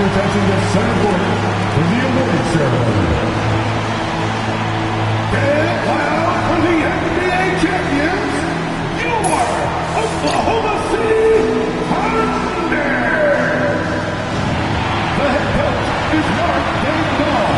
presenting the center court for the award ceremony. And now for the NBA champions, your Oklahoma City Thunder. The head coach is Mark Daigneault.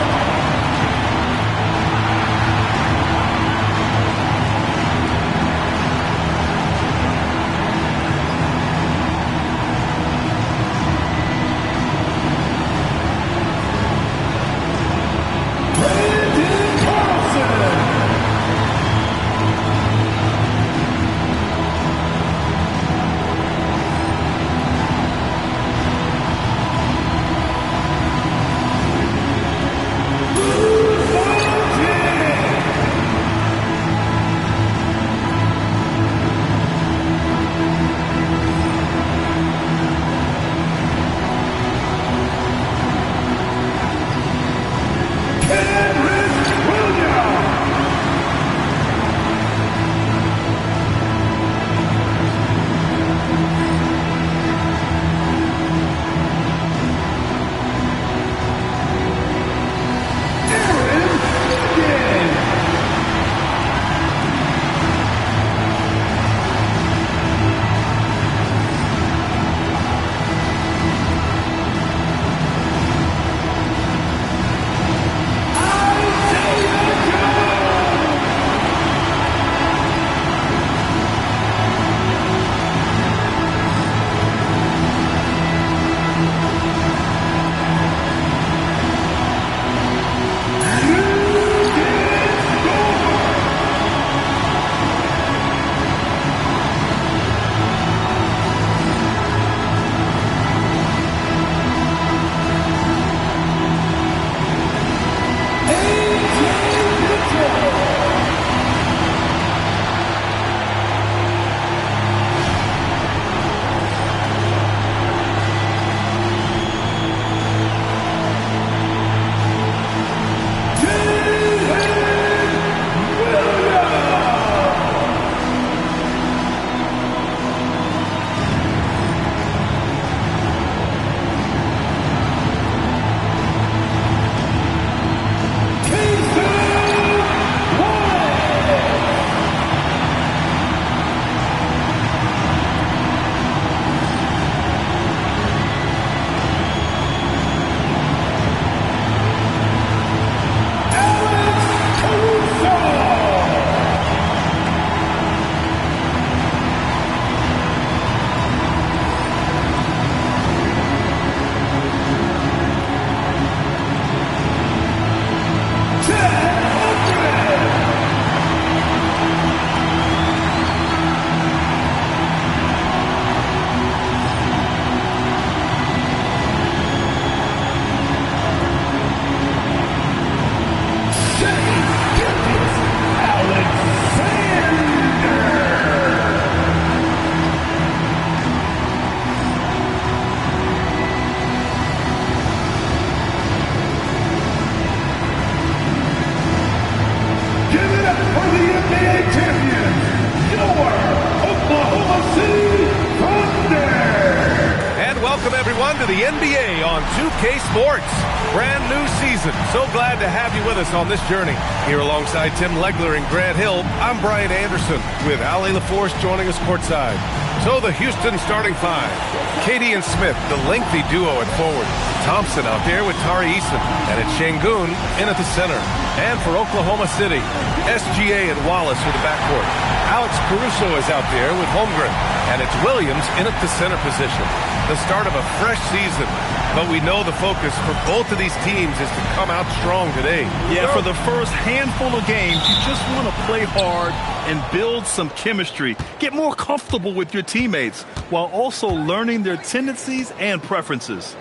To the NBA on 2K Sports. Brand new season. So glad to have you with us on this journey. Here alongside Tim Legler and Grant Hill, I'm Brian Anderson with Ali LaForce joining us courtside. So the Houston starting five. Katie and Smith, the lengthy duo at forward. Thompson out there with Tari Eason. And it's Şengün in at the center. And for Oklahoma City, SGA and Wallace with the backcourt. Alex Caruso is out there with Holmgren. And it's Williams in at the center position. The start of a fresh season, but we know the focus for both of these teams is to come out strong today. Yeah, for the first handful of games, you just want to play hard and build some chemistry. Get more comfortable with your teammates while also learning their tendencies and preferences.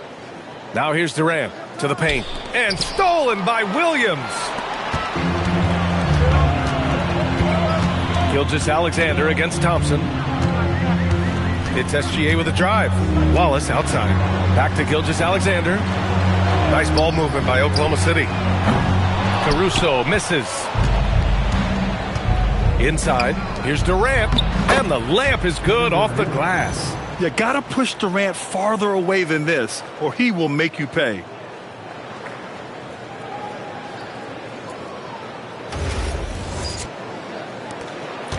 Now here's Durant to the paint. And stolen by Williams. Gilgeous-Alexander against Thompson. It's SGA with a drive. Wallace outside. Back to Gilgeous-Alexander. Nice ball movement by Oklahoma City. Caruso misses. Inside. Here's Durant. And the layup is good off the glass. You got to push Durant farther away than this, or he will make you pay.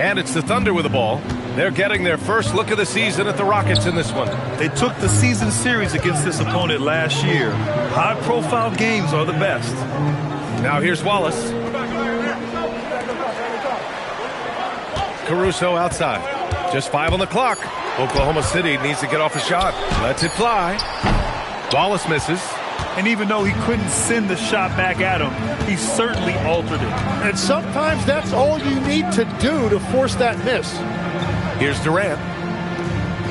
And it's the Thunder with the ball. They're getting their first look of the season at the Rockets in this one. They took the season series against this opponent last year. High-profile games are the best. Now here's Wallace. Caruso outside. Just 5 on the clock. Oklahoma City needs to get off a shot. Lets it fly. Wallace misses. And even though he couldn't send the shot back at him, he certainly altered it. And sometimes that's all you need to do to force that miss. Here's Durant.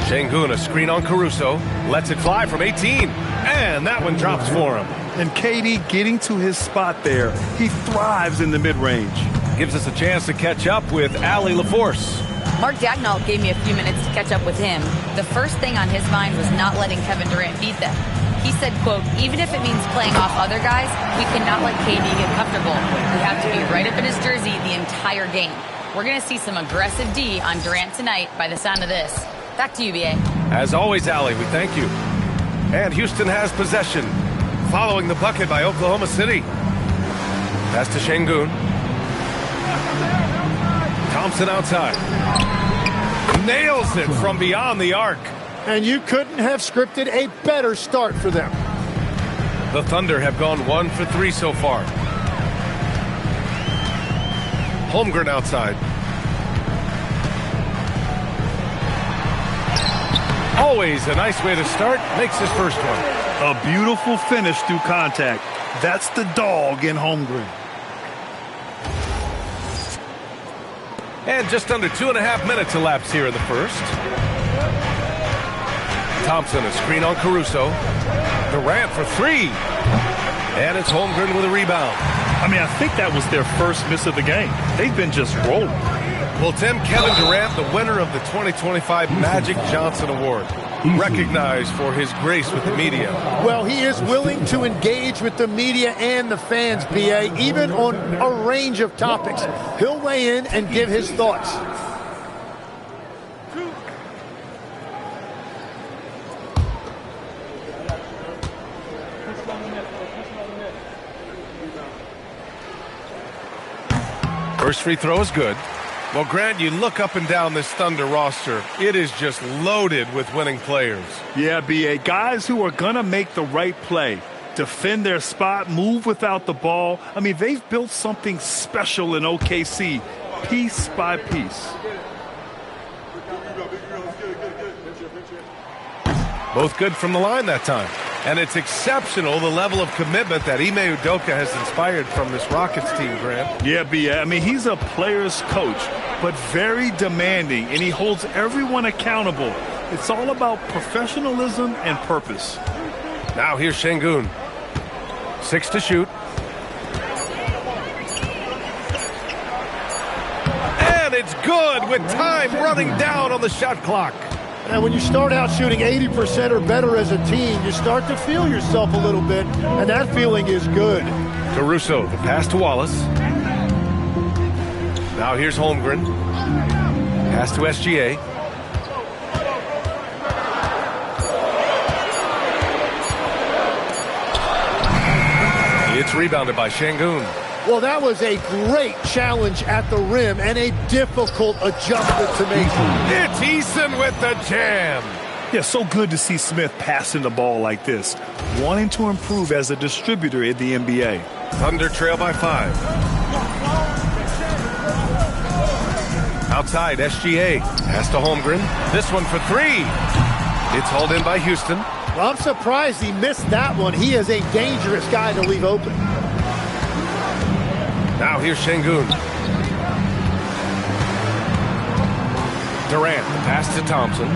Şengün, a screen on Caruso. Lets it fly from 18. And that one drops for him. And KD getting to his spot there. He thrives in the mid-range. Gives us a chance to catch up with Allie LaForce. Mark Daigneault gave me a few minutes to catch up with him. The first thing on his mind was not letting Kevin Durant beat them. He said, quote, even if it means playing off other guys, we cannot let KD get comfortable. We have to be right up in his jersey the entire game. We're going to see some aggressive D on Durant tonight by the sound of this. Back to you, B.A. As always, Allie, we thank you. And Houston has possession. Following the bucket by Oklahoma City. Pass to Şengün. Thompson outside. Nails it from beyond the arc. And you couldn't have scripted a better start for them. The Thunder have gone 1 for 3 so far. Holmgren outside. Always a nice way to start. Makes his first one. A beautiful finish through contact. That's the dog in Holmgren. And just under 2.5 minutes elapsed here in the first. Thompson, a screen on Caruso. Durant for 3. And it's Holmgren with a rebound. I mean, I think that was their first miss of the game. They've been just rolling. Well, Tim, Kevin Durant, the winner of the 2025 Magic Johnson Award, recognized for his grace with the media. Well, he is willing to engage with the media and the fans, B.A., even on a range of topics. He'll weigh in and give his thoughts. First free throw is good. Well, Grant, you look up and down this Thunder roster. It is just loaded with winning players. Yeah, B.A., guys who are going to make the right play, defend their spot, move without the ball. I mean, they've built something special in OKC, piece by piece. Both good from the line that time. And it's exceptional, the level of commitment that Ime Udoka has inspired from this Rockets team, Grant. Yeah, B.A., I mean, he's a player's coach, but very demanding, and he holds everyone accountable. It's all about professionalism and purpose. Now here's Şengün. 6 to shoot. And it's good with time running down on the shot clock. And when you start out shooting 80% or better as a team, you start to feel yourself a little bit, and that feeling is good. Caruso, the pass to Wallace. Now here's Holmgren. Pass to SGA. It's rebounded by Şengün. Well, that was a great challenge at the rim and a difficult adjustment to make. It's Eason with the jam. Yeah, so good to see Smith passing the ball like this, wanting to improve as a distributor in the NBA. Thunder trail by 5. Outside, SGA. Pass to Holmgren. This one for 3. It's hauled in by Houston. Well, I'm surprised he missed that one. He is a dangerous guy to leave open. Now here's Şengün. Durant, the pass to Thompson.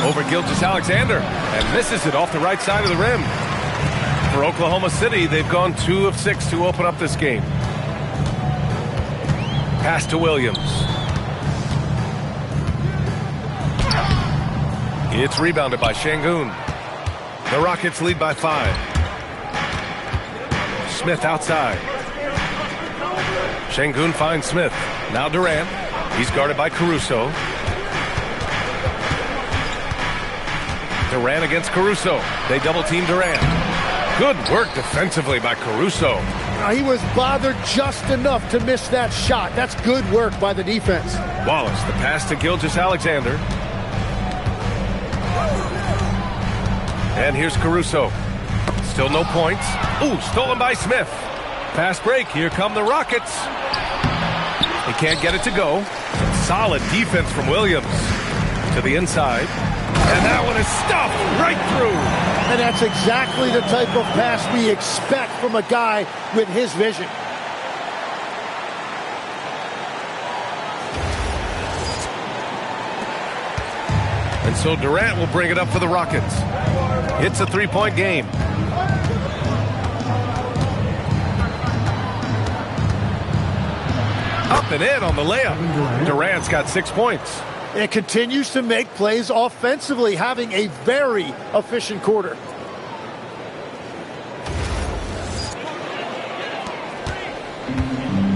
Over Gilgeous-Alexander, and misses it off the right side of the rim. For Oklahoma City, they've gone 2 of 6 to open up this game. Pass to Williams. It's rebounded by Şengün. The Rockets lead by 5. Smith outside. Şengün finds Smith. Now Durant. He's guarded by Caruso. Durant against Caruso. They double-team Durant. Good work defensively by Caruso. He was bothered just enough to miss that shot. That's good work by the defense. Wallace, the pass to Gilgeous-Alexander. And here's Caruso. Still no points. Ooh, stolen by Smith. Fast break. Here come the Rockets. He can't get it to go. Solid defense from Williams. To the inside. And that one is stuffed right through. And that's exactly the type of pass we expect from a guy with his vision. And so Durant will bring it up for the Rockets. It's a three-point game. Up and in on the layup. Durant's got 6 points. And continues to make plays offensively, having a very efficient quarter.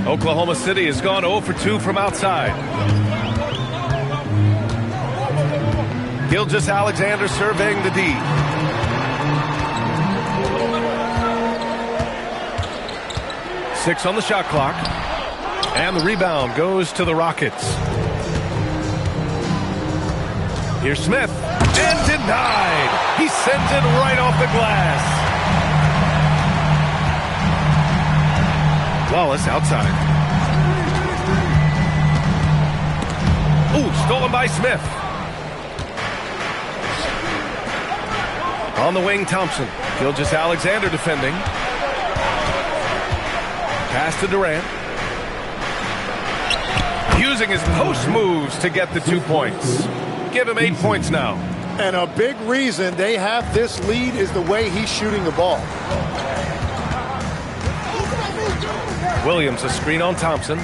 Oklahoma City has gone 0 for 2 from outside. Gilgeous-Alexander surveying the D. Six on the shot clock. And the rebound goes to the Rockets. Here's Smith. And denied. He sends it right off the glass. Wallace outside. Ooh, stolen by Smith. On the wing, Thompson. Gilgeous-Alexander defending. Pass to Durant. Using his post moves to get the 2 points. Give him 8 points now. And a big reason they have this lead is the way he's shooting the ball. Williams, a screen on Thompson.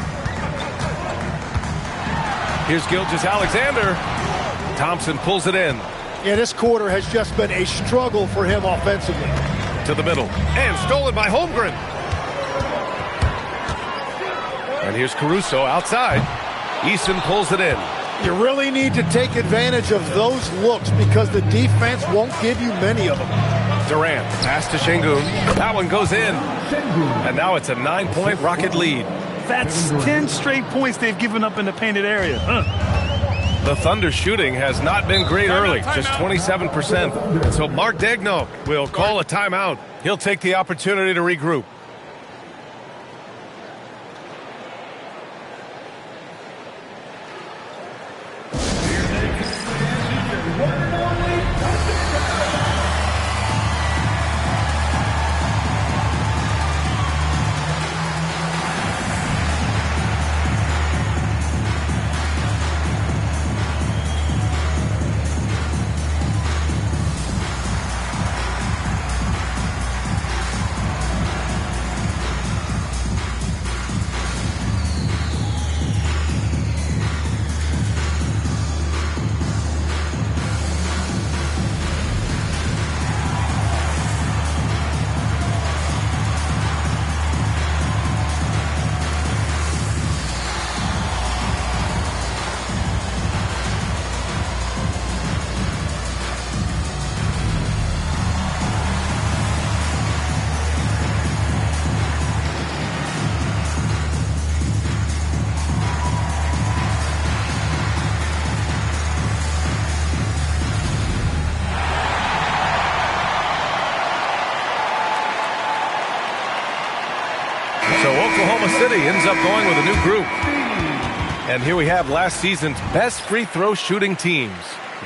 Here's Gilgeous-Alexander. Thompson pulls it in. Yeah, this quarter has just been a struggle for him offensively. To the middle. And stolen by Holmgren. And here's Caruso outside. Easton pulls it in. You really need to take advantage of those looks because the defense won't give you many of them. Durant, pass to Şengün. That one goes in. And now it's a 9-point Rocket lead. That's 10 straight points they've given up in the painted area. The Thunder shooting has not been great early, just 27%. So Mark Daigneault will call a timeout. He'll take the opportunity to regroup. So Oklahoma City ends up going with a new group. And here we have last season's best free throw shooting teams.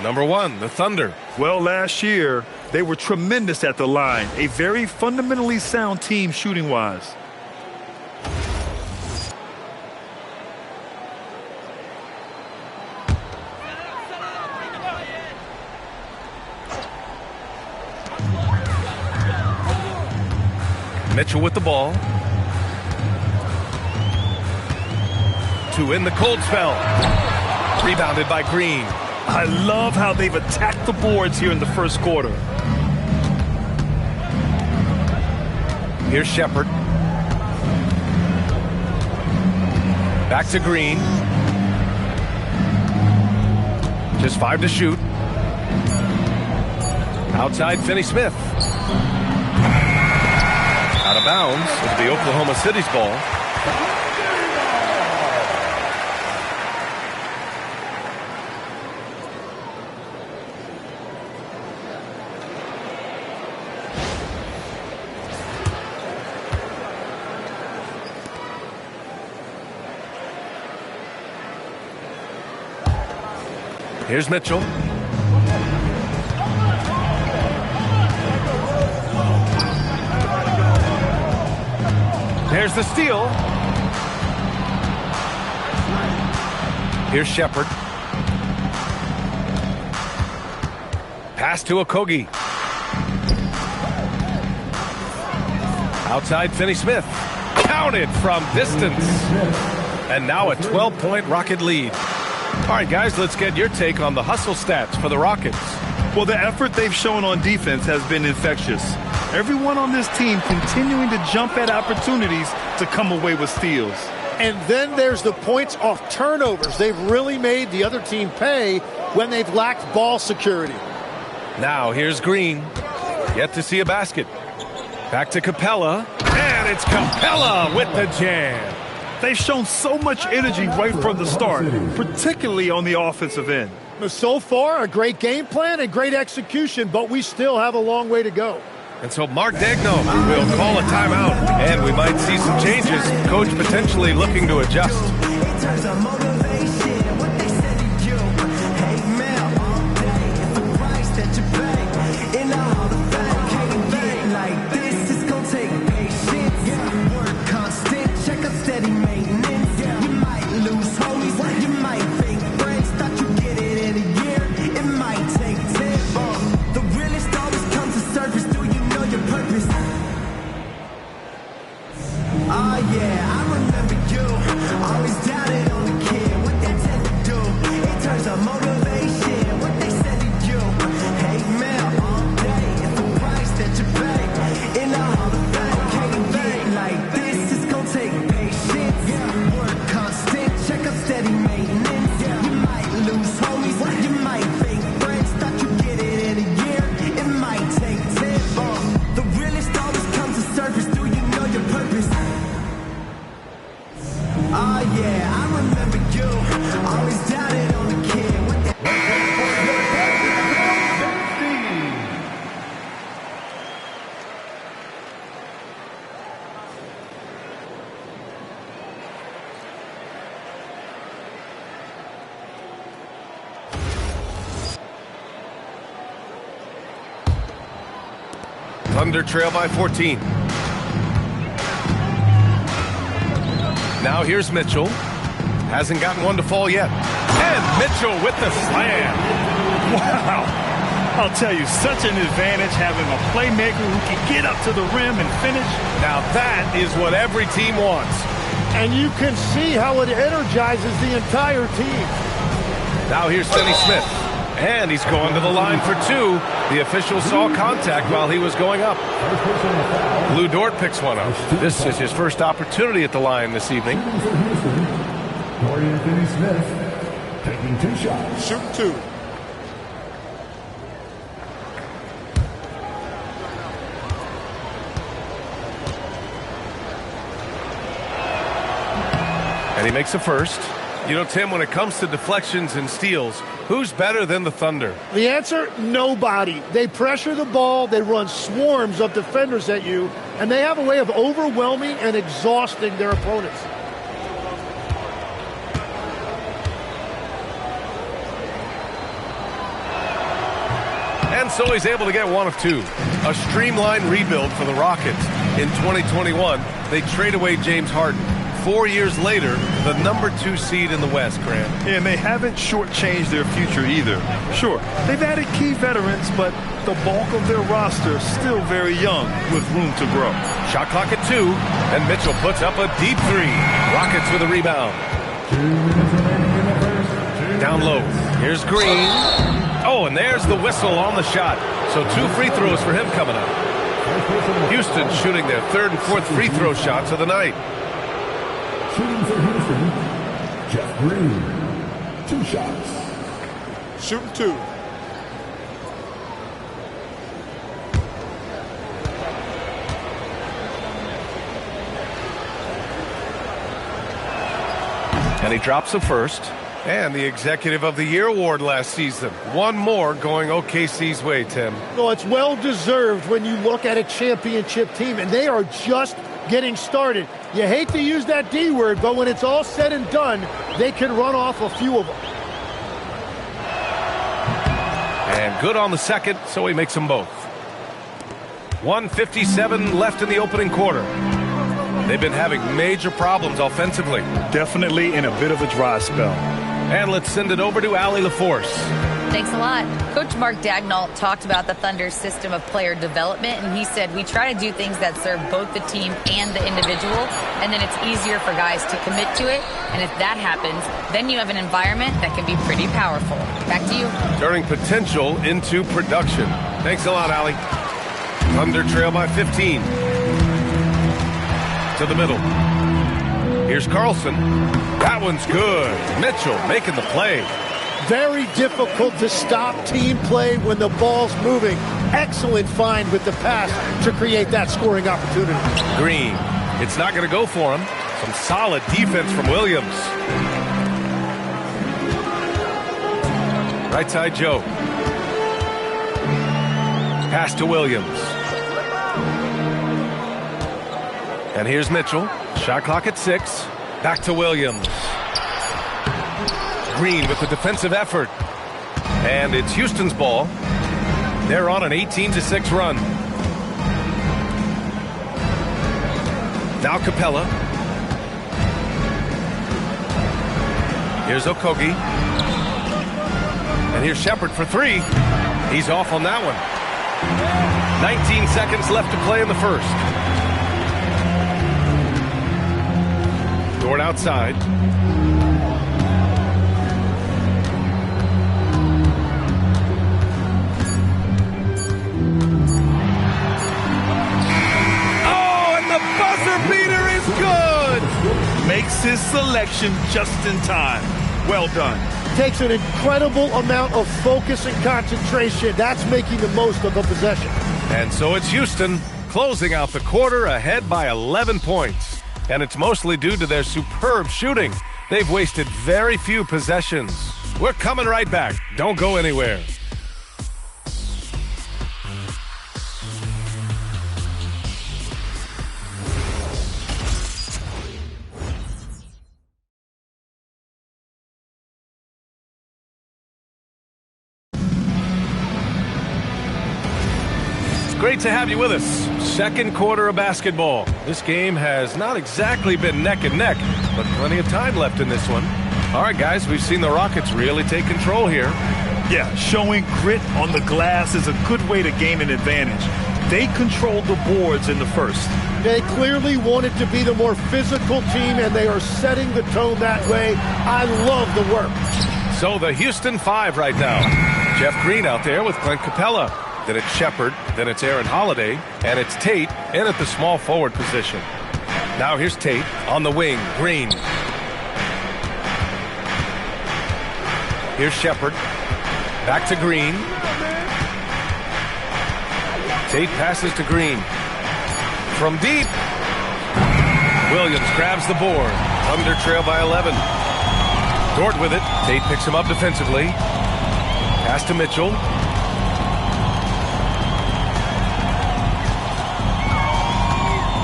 Number 1, the Thunder. Well, last year, they were tremendous at the line. A very fundamentally sound team shooting-wise. Mitchell with the ball. To in the cold spell. Rebounded by Green. I love how they've attacked the boards here in the first quarter. Here's Shepherd. Back to Green. Just 5 to shoot. Outside, Finney Smith. Out of bounds. It'll be Oklahoma City's ball. Here's Mitchell. There's the steal. Here's Shepard. Pass to Okogie. Outside, Finney Smith. Counted from distance. And now a 12-point Rocket lead. All right, guys, let's get your take on the hustle stats for the Rockets. Well, the effort they've shown on defense has been infectious. Everyone on this team continuing to jump at opportunities to come away with steals. And then there's the points off turnovers. They've really made the other team pay when they've lacked ball security. Now here's Green. Yet to see a basket. Back to Capella. And it's Capella with the jam. They've shown so much energy right from the start, particularly on the offensive end. So far, a great game plan and great execution, but we still have a long way to go. And so Mark Daigneault will call a timeout, and we might see some changes. Coach potentially looking to adjust. Thunder trail by 14. Now here's Mitchell. Hasn't gotten one to fall yet. And Mitchell with the slam. Wow. I'll tell you, such an advantage having a playmaker who can get up to the rim and finish. Now that is what every team wants. And you can see how it energizes the entire team. Now here's Finney Smith. And he's going to the line for 2. The official saw contact while he was going up. Lou Dort picks one up. This is his first opportunity at the line this evening. Dorian Finney-Smith taking 2 shots. Shoot 2. And he makes a first. You know, Tim, when it comes to deflections and steals, who's better than the Thunder? The answer, nobody. They pressure the ball, they run swarms of defenders at you, and they have a way of overwhelming and exhausting their opponents. And so he's able to get 1 of 2. A streamlined rebuild for the Rockets. In 2021, they trade away James Harden. 4 years later, the number 2 seed in the West, Grant. And they haven't shortchanged their future either. Sure, they've added key veterans, but the bulk of their roster is still very young with room to grow. Shot clock at 2, and Mitchell puts up a deep 3. Rockets with a rebound. 2 minutes remaining in the first. Down low. Here's Green. Oh, and there's the whistle on the shot. So 2 free throws for him coming up. Houston shooting their 3rd and 4th free throw shots of the night. Shooting for Houston, Jeff Green. 2 shots. shooting 2. And he drops the first. And the Executive of the Year award last season. One more going OKC's way, Tim. Well, it's well-deserved when you look at a championship team, and they are just getting started. You hate to use that D word, but when it's all said and done, they can run off a few of them. And good on the second, so he makes them both. 1:57 left in the opening quarter. They've been having major problems offensively. Definitely in a bit of a dry spell. And let's send it over to Allie LaForce. Thanks a lot. Coach Mark Daigneault talked about the Thunder's system of player development, and he said, we try to do things that serve both the team and the individual, and then it's easier for guys to commit to it. And if that happens, then you have an environment that can be pretty powerful. Back to you. Turning potential into production. Thanks a lot, Allie. Thunder trail by 15. To the middle. Here's Carlson. That one's good. Mitchell making the play. Very difficult to stop team play when the ball's moving. Excellent find with the pass to create that scoring opportunity. Green. It's not going to go for him. Some solid defense from Williams. Right side, Joe. Pass to Williams. And here's Mitchell. Shot clock at 6. Back to Williams. Green with the defensive effort. And it's Houston's ball. They're on an 18-6 run. Now Capella. Here's Okogie. And here's Shepard for 3. He's off on that one. 19 seconds left to play in the first. Dort outside. Oh, and the buzzer beater is good! Makes his selection just in time. Well done. Takes an incredible amount of focus and concentration. That's making the most of the possession. And so it's Houston closing out the quarter ahead by 11 points. And it's mostly due to their superb shooting. They've wasted very few possessions. We're coming right back. Don't go anywhere. Great to have you with us. Second quarter of basketball. This game has not exactly been neck and neck, but plenty of time left in this one. All right, guys, we've seen the Rockets really take control here. Yeah, showing grit on the glass is a good way to gain an advantage. They controlled the boards in the first. They clearly wanted to be the more physical team, and they are setting the tone that way. I love the work. So the Houston 5 right now. Jeff Green out there with Clint Capella. Then it's Shepard, then it's Aaron Holiday, and it's Tate in at the small forward position. Now here's Tate on the wing, Green. Here's Shepard, back to Green. Tate passes to Green. From deep, Williams grabs the board. Thunder trail by 11. Dort with it. Tate picks him up defensively. Pass to Mitchell.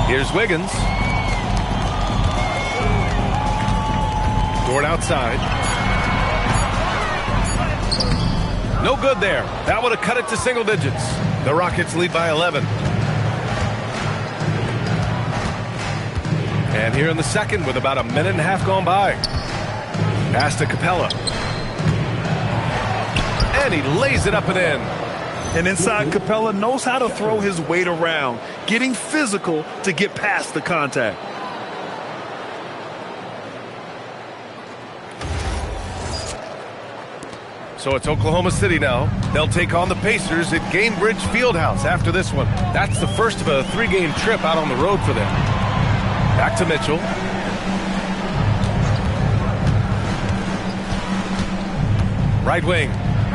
Here's Wiggins. Dort outside. No good there. That would have cut it to single digits. The Rockets lead by 11. And here in the second with about a minute and a half gone by. Pass to Capella. And he lays it up and in. And inside, Capella knows how to throw his weight around, getting physical to get past the contact. So it's Oklahoma City now. They'll take on the Pacers at Gainbridge Fieldhouse after this one. That's the first of a 3-game trip out on the road for them. Back to Mitchell. Right wing.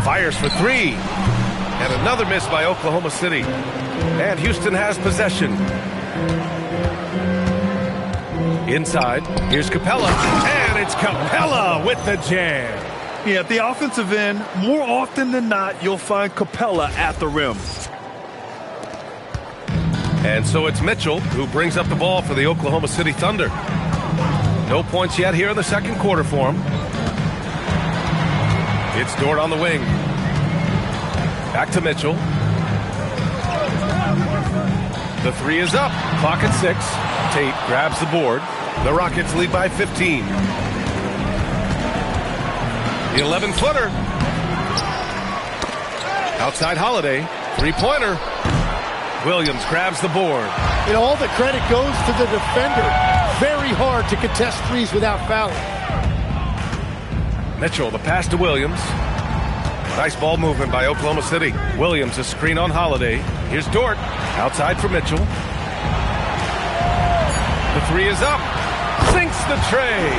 Fires for three. And another miss by Oklahoma City. And Houston has possession. Inside, here's Capella. And it's Capella with the jam. Yeah, at the offensive end, more often than not, you'll find Capella at the rim. And so it's Mitchell who brings up the ball for the Oklahoma City Thunder. No points yet here in the second quarter for him. It's Dort on the wing. Back to Mitchell. The three is up. Clock at 6. Tate grabs the board. The Rockets lead by 15. The 11-footer. Outside Holiday. Three-pointer. Williams grabs the board. And all the credit goes to the defender. Very hard to contest threes without fouling. Mitchell, the pass to Williams. Nice ball movement by Oklahoma City. Williams, a screen on Holiday. Here's Dort. Outside for Mitchell. The three is up. Sinks the tray.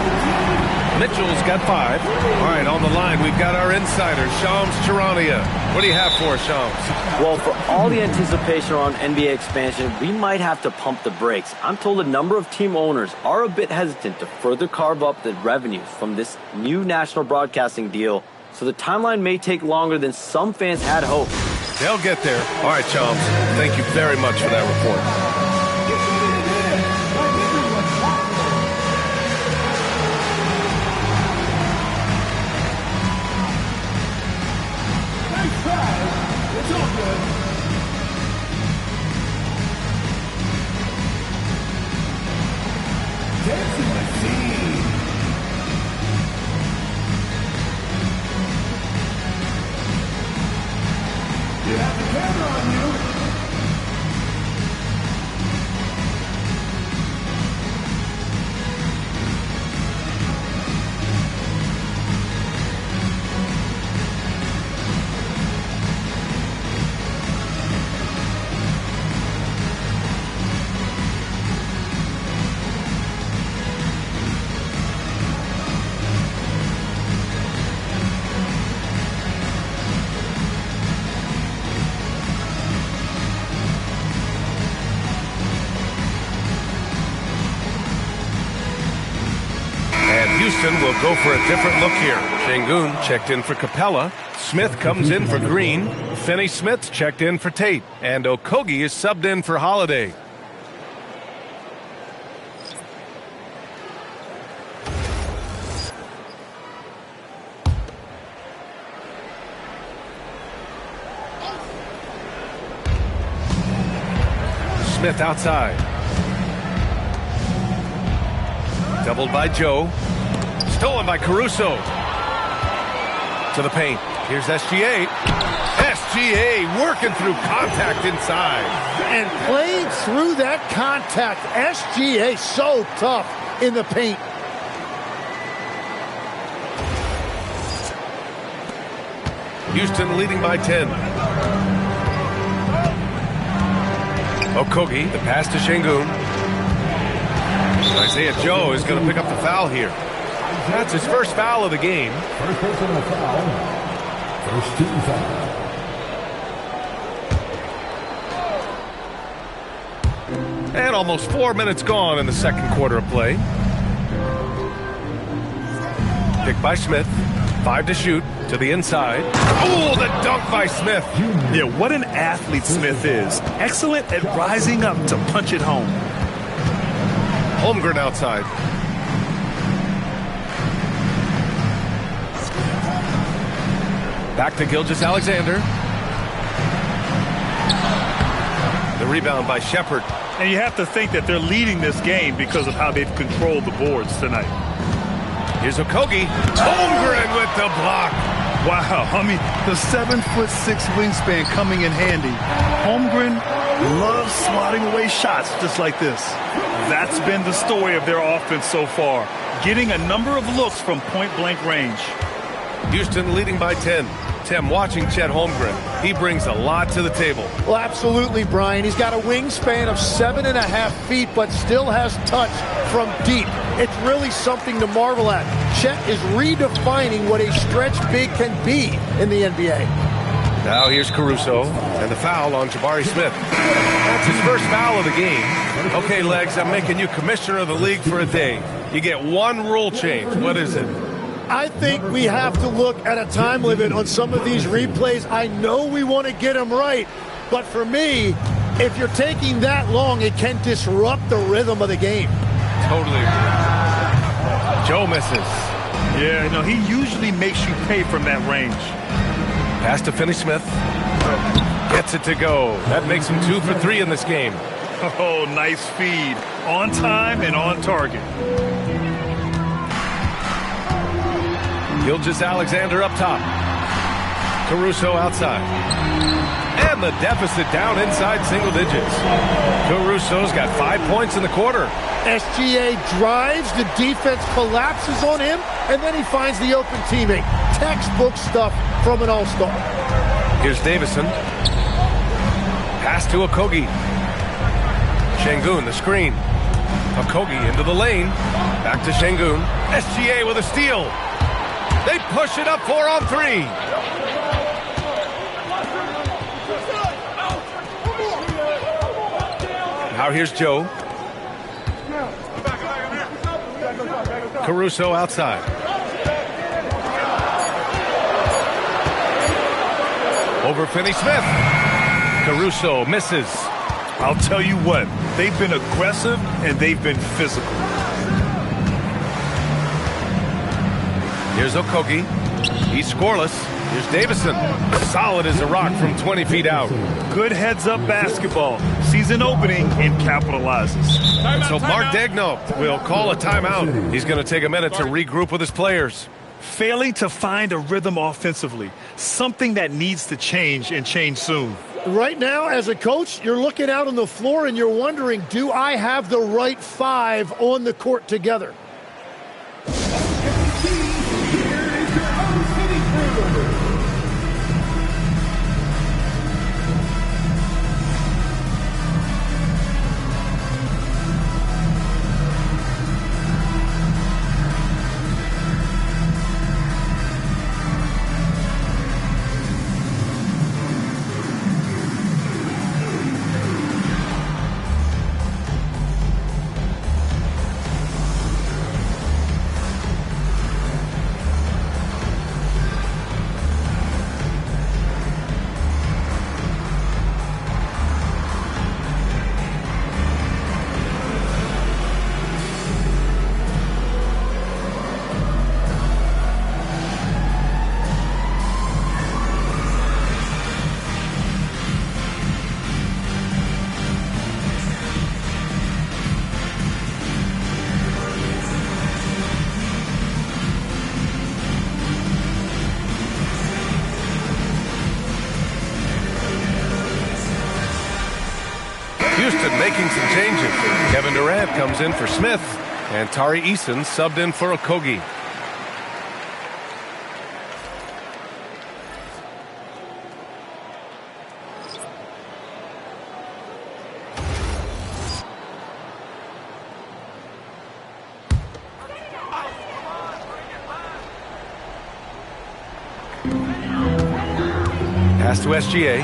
Mitchell's got 5. All right, on the line, we've got our insider, Shams Charania. What do you have for us, Shams? Well, for all the anticipation around NBA expansion, we might have to pump the brakes. I'm told a number of team owners are a bit hesitant to further carve up the revenue from this new national broadcasting deal, so the timeline may take longer than some fans had hoped. They'll get there. All right, Shams, thank you very much for that report. Houston will go for a different look here. Şengün checked in for Capella. Smith comes in for Green. Finney-Smith checked in for Tate. And Okogie is subbed in for Holiday. Smith outside. Doubled by Joe. Stolen by Caruso. To the paint. Here's SGA. SGA working through contact inside. And played through that contact. SGA so tough in the paint. Houston leading by 10. Okogie, the pass to Şengün. Isaiah Joe is going to pick up the foul here. That's his first foul of the game. First personal foul. First team foul. And almost 4 minutes gone in the second quarter of play. Pick by Smith. 5 to shoot. To the inside. Oh, the dunk by Smith. Yeah, what an athlete Smith is. Excellent at rising up to punch it home. Holmgren outside. Back to Gilgeous-Alexander. The rebound by Shepherd. And you have to think that they're leading this game because of how they've controlled the boards tonight. Here's Okogie. Holmgren with the block. Wow, I mean, the 7'6" wingspan coming in handy. Holmgren loves swatting away shots just like this. That's been the story of their offense so far, getting a number of looks from point-blank range. Houston leading by 10. Tim, watching Chet Holmgren, he brings a lot to the table. Well, absolutely, Brian. He's got a wingspan of 7.5 feet, but still has touch from deep. It's really something to marvel at. Chet is redefining what a stretch big can be in the NBA. Now here's Caruso, and the foul on Jabari Smith. That's his first foul of the game. Okay, Legs, I'm making you commissioner of the league for a day. You get one rule change. What is it? I think we have to look at a time limit on some of these replays. I know we want to get them right, but for me, if you're taking that long, it can disrupt the rhythm of the game. Totally agree. Joe misses. Yeah, no, he usually makes you pay from that range. Pass to Finney-Smith. Gets it to go. That makes him 2 for 3 in this game. Oh, nice feed. On time and on target. Gilgeous-Alexander up top. Caruso outside. And the deficit down inside single digits. Caruso's got 5 points in the quarter. SGA drives, the defense collapses on him, and then he finds the open teammate. Textbook stuff from an all-star. Here's Davison. Pass to Okogie. Şengün, the screen. Okogie into the lane. Back to Şengün. SGA with a steal. They push it up 4 on 3. Now here's Joe. Caruso outside. Over Finney-Smith. Caruso misses. I'll tell you what, they've been aggressive and they've been physical. Here's Okogie. He's scoreless. Here's Davison. Solid as a rock from 20 feet out. Good heads-up basketball. Sees an opening and capitalizes. So Mark Daigneault will call a timeout. He's going to take a minute to regroup with his players. Failing to find a rhythm offensively. Something that needs to change and change soon. Right now, as a coach, you're looking out on the floor and you're wondering, do I have the right 5 on the court together? Houston making some changes. Kevin Durant comes in for Smith, and Tari Eason subbed in for Okogie. Pass to SGA.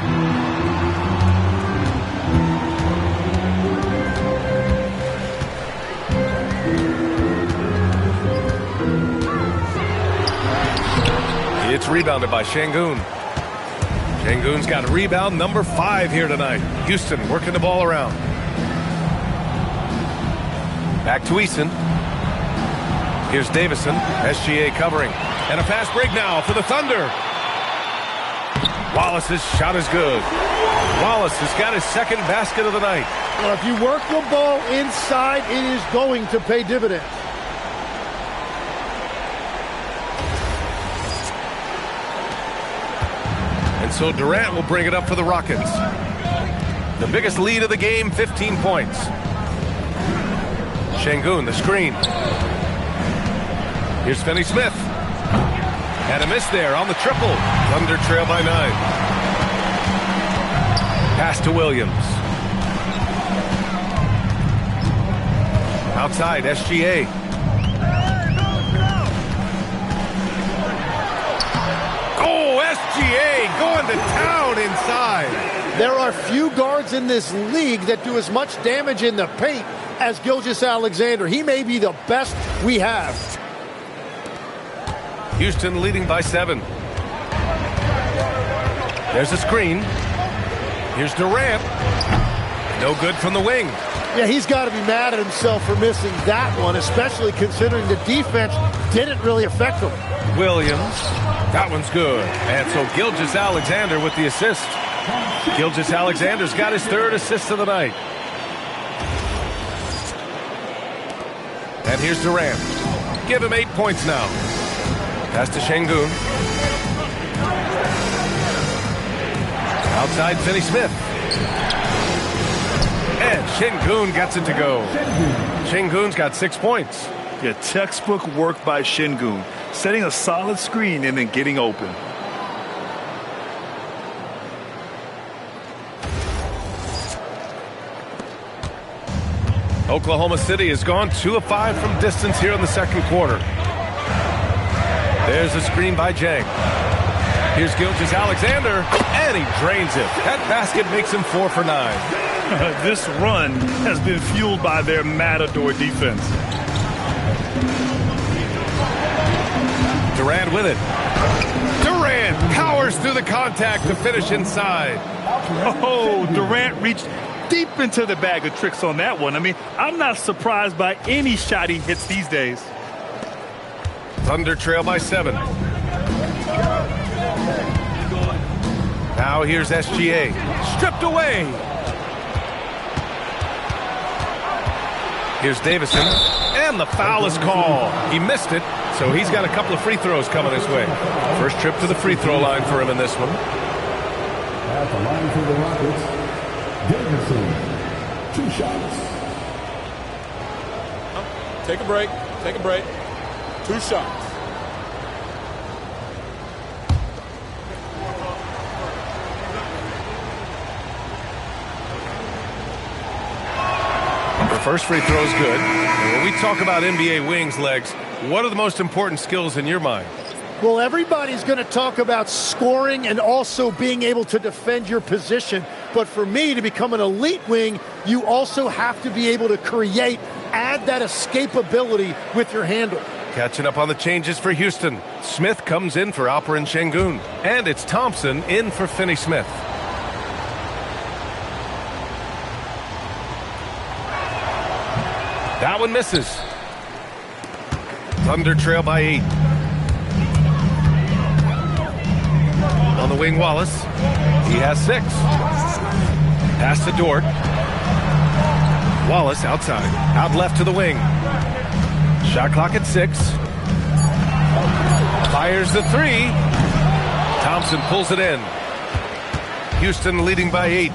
It's rebounded by Şengün. Şengün's got a rebound, number 5 here tonight. Houston working the ball around. Back to Eason. Here's Davison. SGA covering. And a fast break now for the Thunder. Wallace's shot is good. Wallace has got his second basket of the night. Well, if you work the ball inside, it is going to pay dividends. And so Durant will bring it up for the Rockets. The biggest lead of the game, 15 points. Şengün, the screen. Here's Finney-Smith. And a miss there on the triple. Thunder trail by 9. Pass to Williams. Outside, SGA. Oh, SGA going to town inside. There are few guards in this league that do as much damage in the paint as Gilgeous-Alexander. He may be the best we have. Houston leading by 7. There's a screen. Here's Durant. No good from the wing. Yeah, he's got to be mad at himself for missing that one, especially considering the defense didn't really affect him. Williams. That one's good. And so Gilgeous-Alexander with the assist. Gilgeous-Alexander's got his 3rd assist of the night. And here's Durant. Give him 8 points now. Pass to Şengün. Outside Finney-Smith. And Şengün gets it to go. Şengün's got 6 points. Yeah, textbook work by Şengün. Setting a solid screen and then getting open. Oklahoma City has gone 2 of 5 from distance here in the second quarter. There's a screen by Jang. Here's Gilgeous-Alexander, and he drains it. That basket makes him 4 for 9. This run has been fueled by their Matador defense. Durant with it. Durant powers through the contact to finish inside. Oh, Durant reached deep into the bag of tricks on that one. I mean, I'm not surprised by any shot he hits these days. Thunder trail by 7. Now here's SGA. Stripped away. Here's Davison. And the foul is called. He missed it, so he's got a couple of free throws coming his way. First trip to the free throw line for him in this one. At the line for the Rockets, Davison. 2 shots. Take a break. Take a break. 2 shots. The first free throw is good. And when we talk about NBA wings, Legs, what are the most important skills in your mind? Well, everybody's going to talk about scoring and also being able to defend your position. But for me, to become an elite wing, you also have to be able to create, add that escapability with your handle. Catching up on the changes for Houston. Smith comes in for Alperen Şengün. And it's Thompson in for Finney-Smith. That one misses. Thunder trail by 8. On the wing, Wallace. He has 6. Pass to Dort. Wallace outside. Out left to the wing. Shot clock at 6. Fires the 3. Thompson pulls it in. Houston leading by 8.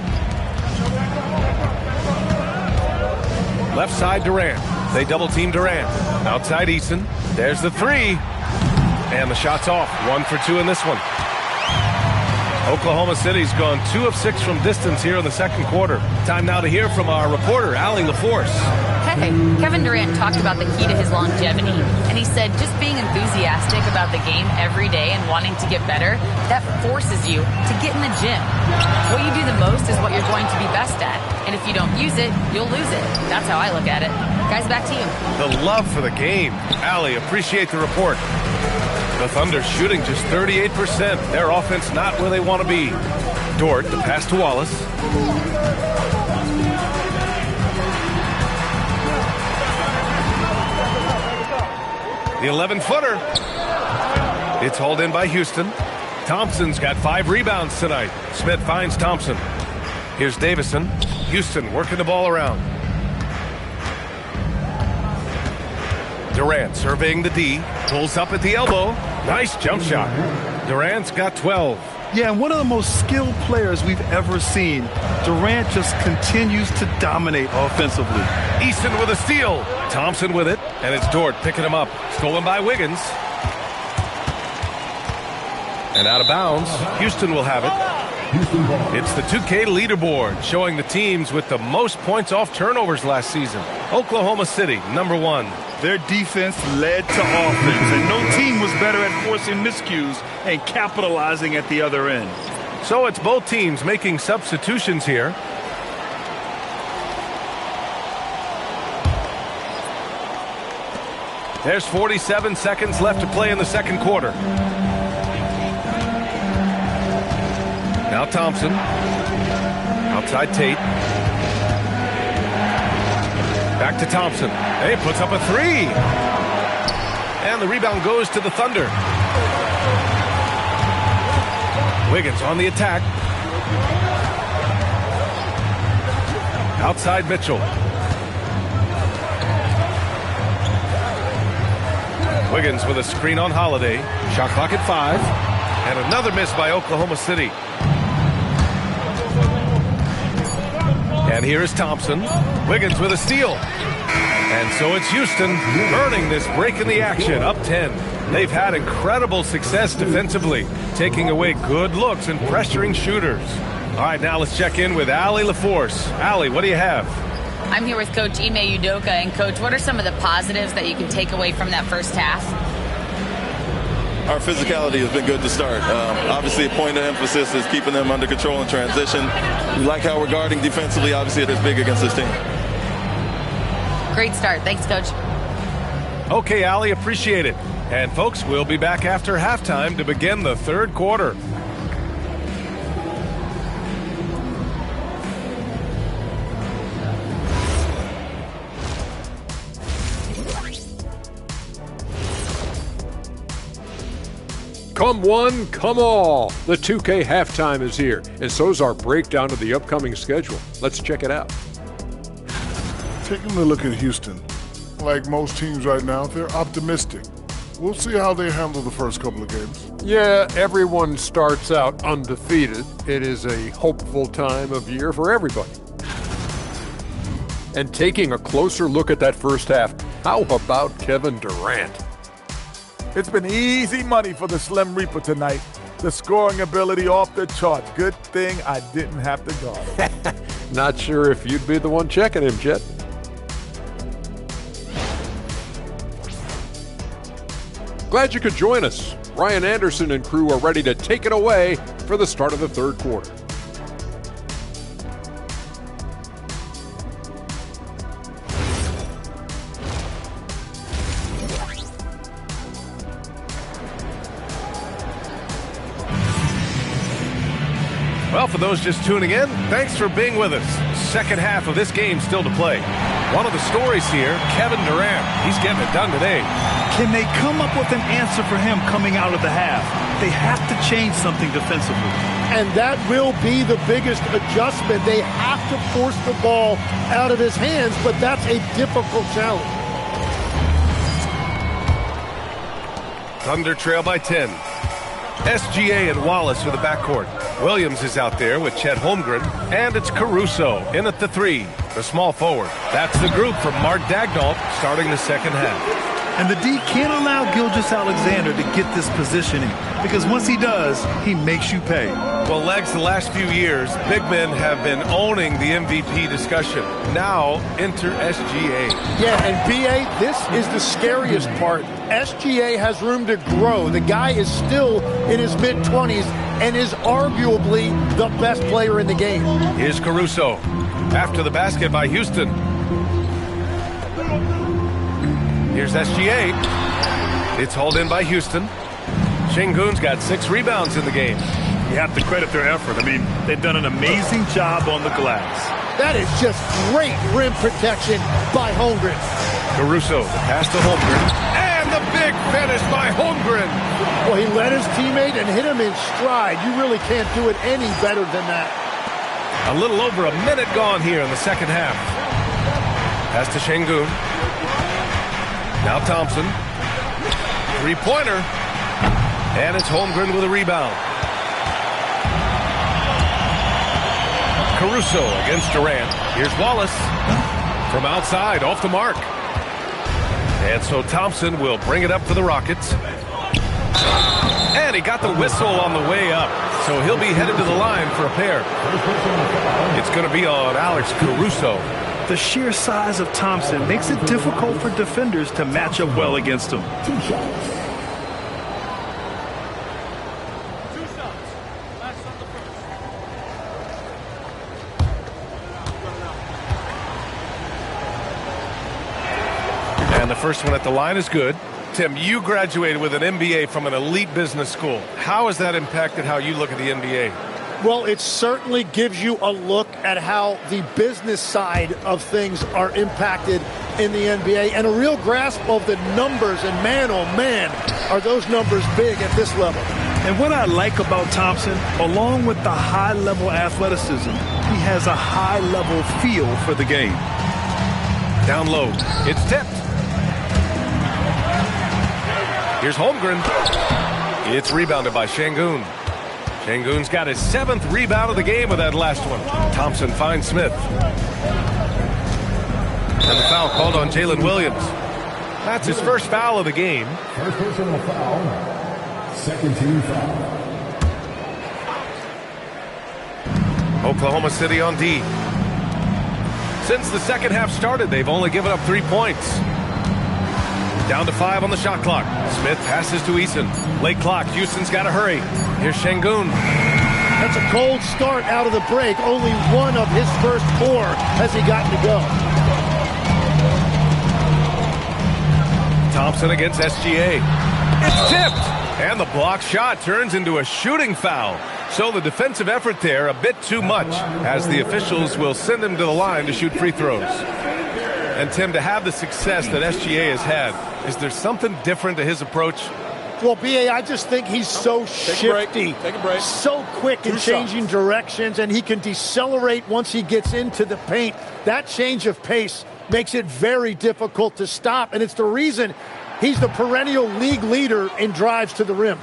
Left side, Durant. They double team Durant. Outside Eason. There's the 3. And the shot's off. 1 for 2 in this one. Oklahoma City's gone 2 of 6 from distance here in the second quarter. Time now to hear from our reporter, Allie LaForce. Hey, Kevin Durant talked about the key to his longevity, and he said just being enthusiastic about the game every day and wanting to get better, that forces you to get in the gym. What you do the most is what you're going to be best at, and if you don't use it, you'll lose it. That's how I look at it. Guys, back to you. The love for the game. Allie, appreciate the report. The Thunder shooting just 38%. Their offense not where they want to be. Dort, the pass to Wallace. The 11-footer. It's hauled in by Houston. Thompson's got 5 rebounds tonight. Smith finds Thompson. Here's Davison. Houston working the ball around. Durant surveying the D. Pulls up at the elbow. Nice jump shot. Durant's got 12. Yeah, and one of the most skilled players we've ever seen. Durant just continues to dominate offensively. Easton with a steal. Thompson with it, and it's Dort picking him up. Stolen by Wiggins. And out of bounds. Houston will have it. Houston ball. It's the 2K leaderboard showing the teams with the most points off turnovers last season. Oklahoma City, number 1. Their defense led to offense, and no team was better at forcing miscues and capitalizing at the other end. So it's both teams making substitutions here. There's 47 seconds left to play in the second quarter. Now Thompson. Outside Tate. Back to Thompson. He puts up a 3. And the rebound goes to the Thunder. Wiggins on the attack. Outside Mitchell. Wiggins with a screen on Holiday. Shot clock at 5. And another miss by Oklahoma City. And here is Thompson. Wiggins with a steal. And so it's Houston earning this break in the action, up 10. They've had incredible success defensively, taking away good looks and pressuring shooters. All right, now let's check in with Allie LaForce. Allie, what do you have? I'm here with Coach Ime Udoka. And, Coach, what are some of the positives that you can take away from that first half? Our physicality has been good to start. Obviously, a point of emphasis is keeping them under control in transition. We like how we're guarding defensively. Obviously, it is big against this team. Great start. Thanks, Coach. Okay, Allie, appreciate it. And, folks, we'll be back after halftime to begin the third quarter. Come one, come all. The 2K halftime is here, and so's our breakdown of the upcoming schedule. Let's check it out. Taking a look at Houston. Like most teams right now, they're optimistic. We'll see how they handle the first couple of games. Yeah, everyone starts out undefeated. It is a hopeful time of year for everybody. And taking a closer look at that first half, how about Kevin Durant? It's been easy money for the Slim Reaper tonight. The scoring ability off the charts. Good thing I didn't have to guard. Not sure if you'd be the one checking him, Chet. Glad you could join us. Ryan Anderson and crew are ready to take it away for the start of the third quarter. Well, for those just tuning in, thanks for being with us. Second half of this game still to play. One of the stories here, Kevin Durant. He's getting it done today. Can they come up with an answer for him coming out of the half? They have to change something defensively. And that will be the biggest adjustment. They have to force the ball out of his hands, but that's a difficult challenge. Thunder trail by 10. SGA and Wallace for the backcourt. Williams is out there with Chet Holmgren, and it's Caruso in at the 3, the small forward. That's the group from Mark Daigneault starting the second half. And the D can't allow Gilgeous-Alexander to get this positioning, because once he does, he makes you pay. Well, Legs, the last few years, big men have been owning the MVP discussion. Now, enter SGA. Yeah, and BA, this is the scariest part. SGA has room to grow. The guy is still in his mid-20s and is arguably the best player in the game. Here's Caruso. After the basket by Houston. Here's SGA. It's hauled in by Houston. Sengun's got 6 rebounds in the game. You have to credit their effort. I mean, they've done an amazing job on the glass. That is just great rim protection by Holmgren. Caruso, the pass to Holmgren. And the big finish by Holmgren. Well, he led his teammate and hit him in stride. You really can't do it any better than that. A little over a minute gone here in the second half. Pass to Sengun. Now Thompson. Three-pointer. And it's Holmgren with a rebound. Caruso against Durant. Here's Wallace. From outside, off the mark. And so Thompson will bring it up for the Rockets. And he got the whistle on the way up, so he'll be headed to the line for a pair. It's going to be on Alex Caruso. The sheer size of Thompson makes it difficult for defenders to match up well against him. And the first one at the line is good. Tim, you graduated with an MBA from an elite business school. How has that impacted how you look at the NBA? Well, it certainly gives you a look at how the business side of things are impacted in the NBA and a real grasp of the numbers. And man, oh man, are those numbers big at this level. And what I like about Thompson, along with the high-level athleticism, he has a high-level feel for the game. Down low, it's tipped. Here's Holmgren. It's rebounded by Şengün. Şengün's got his 7th rebound of the game with that last one. Thompson finds Smith. And the foul called on Jalen Williams. That's his first foul of the game. First personal foul. Second team foul. Oklahoma City on D. Since the second half started, they've only given up 3 points. Down to 5 on the shot clock. Smith passes to Eason. Late clock. Houston's got to hurry. Here's Şengün. That's a cold start out of the break. Only one of his first 4 has he gotten to go. Thompson against SGA. It's tipped. And the block shot turns into a shooting foul. So the defensive effort there a bit too much, as the officials will send him to the line to shoot free throws. And Tim, to have the success that SGA has had, is there something different to his approach? Well, B.A., I just think he's so shifty, so quick in changing directions, and he can decelerate once he gets into the paint. That change of pace makes it very difficult to stop, and it's the reason he's the perennial league leader in drives to the rim.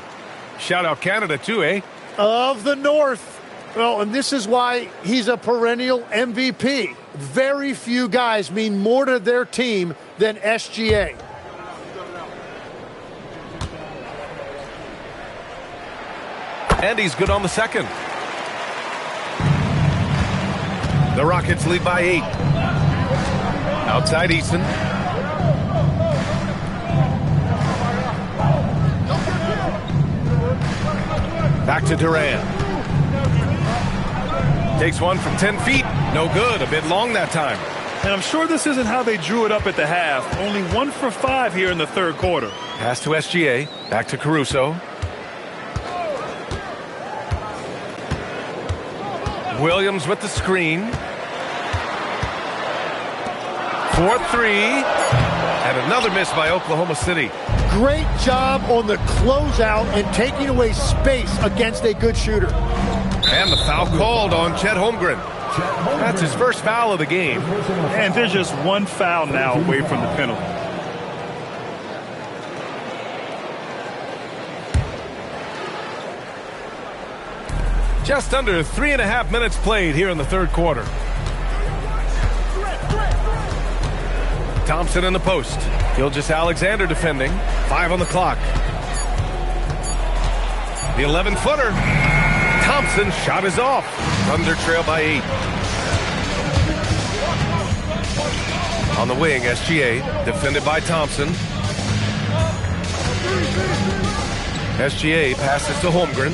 Shout out Canada too, eh? Of the North. Well, and this is why he's a perennial MVP. Very few guys mean more to their team than SGA. And he's good on the second. The Rockets lead by 8. Outside Eason. Back to Durant. Takes one from 10 feet. No good. A bit long that time. And I'm sure this isn't how they drew it up at the half. Only 1 for 5 here in the third quarter. Pass to SGA. Back to Caruso. Williams with the screen. 4-3. And another miss by Oklahoma City. Great job on the closeout and taking away space against a good shooter. And the foul called on Chet Holmgren. That's his first foul of the game. And there's just one foul now away from the penalty. Just under 3.5 minutes played here in the third quarter. Thompson in the post. Gilgeous-Alexander defending. 5 on the clock. The 11-footer. Thompson shot is off. Thunder trail by 8. On the wing, SGA, defended by Thompson. SGA passes to Holmgren.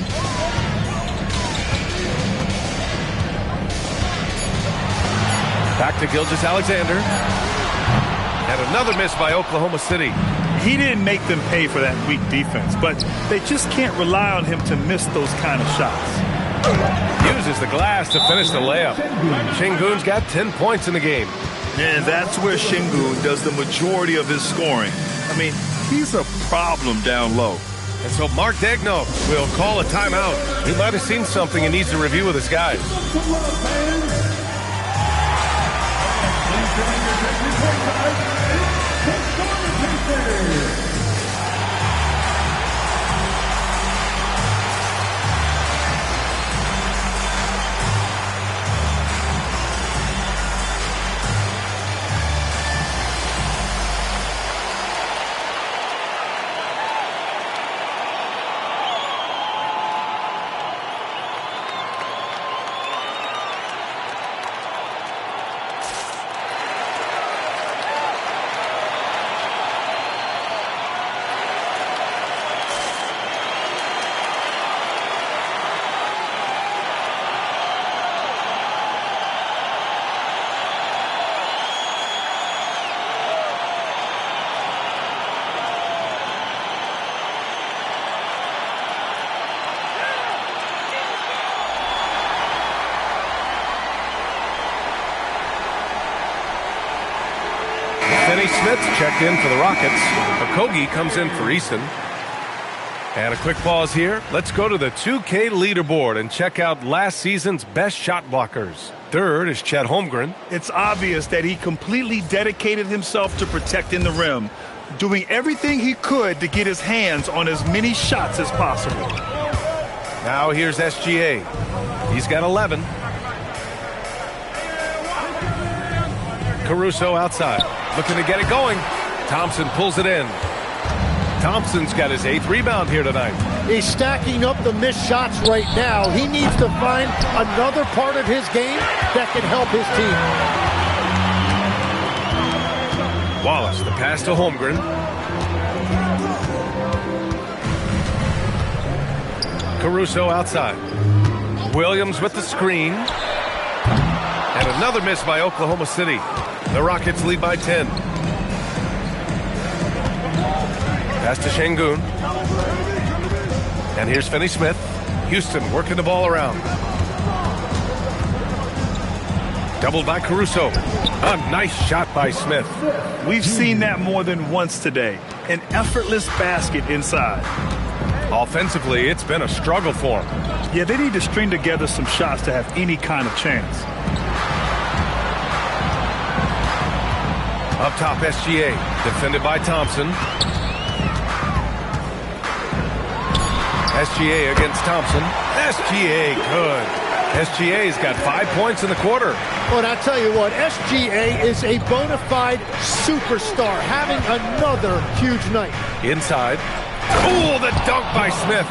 Back to Gilgeous-Alexander. And another miss by Oklahoma City. He didn't make them pay for that weak defense, but they just can't rely on him to miss those kind of shots. Uses the glass to finish the layup. Şengün's got 10 points in the game. And that's where Şengün does the majority of his scoring. I mean, he's a problem down low. And so Mark Daigneault will call a timeout. He might have seen something and needs to review with his guys. Smith's checked in for the Rockets. Okogie comes in for Easton. And a quick pause here. Let's go to the 2K leaderboard and check out last season's best shot blockers. Third is Chet Holmgren. It's obvious that he completely dedicated himself to protecting the rim, doing everything he could to get his hands on as many shots as possible. Now here's SGA. He's got 11. Caruso outside, looking to get it going. Thompson pulls it in. Thompson's got his 8th rebound here tonight. He's stacking up the missed shots right now. He needs to find another part of his game that can help his team. Wallace, the pass to Holmgren. Caruso outside. Williams with the screen. And another miss by Oklahoma City. The Rockets lead by 10. Pass to Şengün. And here's Finney-Smith. Houston working the ball around. Doubled by Caruso. A nice shot by Smith. We've seen that more than once today. An effortless basket inside. Offensively, it's been a struggle for them. Yeah, they need to string together some shots to have any kind of chance. Up top, SGA. Defended by Thompson. SGA against Thompson. SGA good. SGA's got 5 points in the quarter. But I tell you what, SGA is a bona fide superstar, having another huge night. Inside. Oh, the dunk by Smith.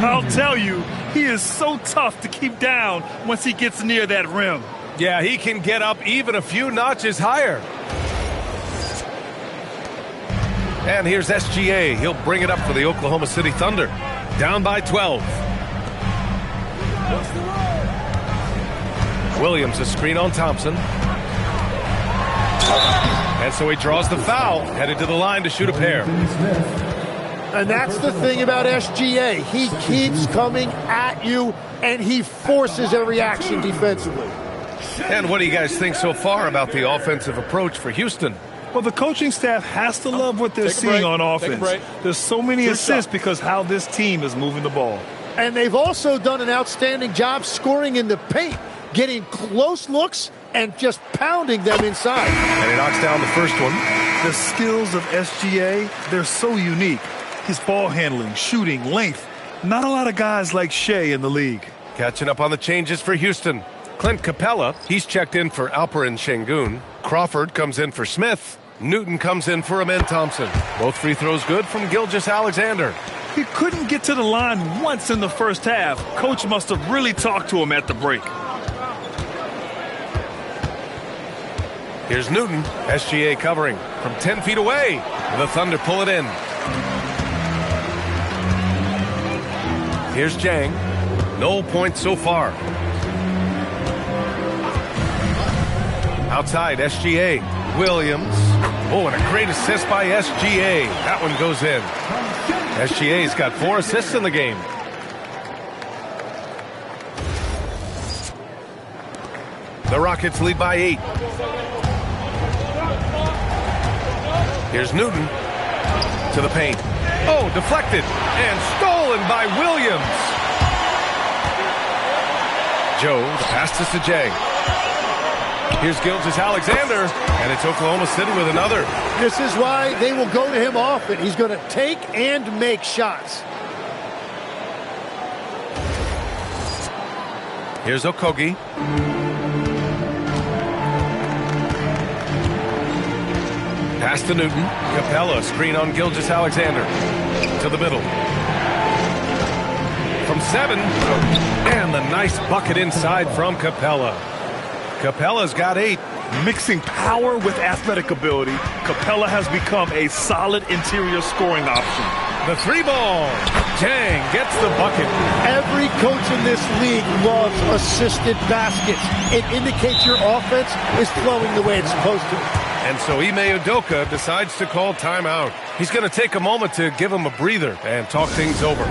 I'll tell you, he is so tough to keep down once he gets near that rim. Yeah, he can get up even a few notches higher. And here's SGA. He'll bring it up for the Oklahoma City Thunder. Down by 12. Williams, a screen on Thompson. And so he draws the foul, headed to the line to shoot a pair. And that's the thing about SGA. He keeps coming at you, and he forces every action defensively. And what do you guys think so far about the offensive approach for Houston? Well, the coaching staff has to love what they're seeing on offense. There's so many assists because how this team is moving the ball. And they've also done an outstanding job scoring in the paint, getting close looks and just pounding them inside. And he knocks down the first one. The skills of SGA, they're so unique. His ball handling, shooting, length. Not a lot of guys like Shea in the league. Catching up on the changes for Houston. Clint Capella, he's checked in for Alperen Şengün. Crawford comes in for Smith. Newton comes in for Amen Thompson. Both free throws good from Gilgeous-Alexander. He couldn't get to the line once in the first half. Coach must have really talked to him at the break. Here's Newton. SGA covering from 10 feet away. The Thunder pull it in. Here's Jang. No points so far. Outside, SGA. Williams. Oh, and a great assist by SGA. That one goes in. SGA's got 4 assists in the game. The Rockets lead by 8. Here's Newton to the paint. Oh, deflected and stolen by Williams. Joe, the pass to Sajay. Here's Gilgeous-Alexander, and it's Oklahoma City with another. This is why they will go to him often. He's going to take and make shots. Here's Okogie. Pass to Newton. Capella, screen on Gilgeous-Alexander. To the middle. From 7. And the nice bucket inside from Capella. Capella's got 8. Mixing power with athletic ability, Capella has become a solid interior scoring option. The 3-ball. Jang gets the bucket. Every coach in this league loves assisted baskets. It indicates your offense is flowing the way it's supposed to. And so Ime Udoka decides to call timeout. He's going to take a moment to give him a breather and talk things over.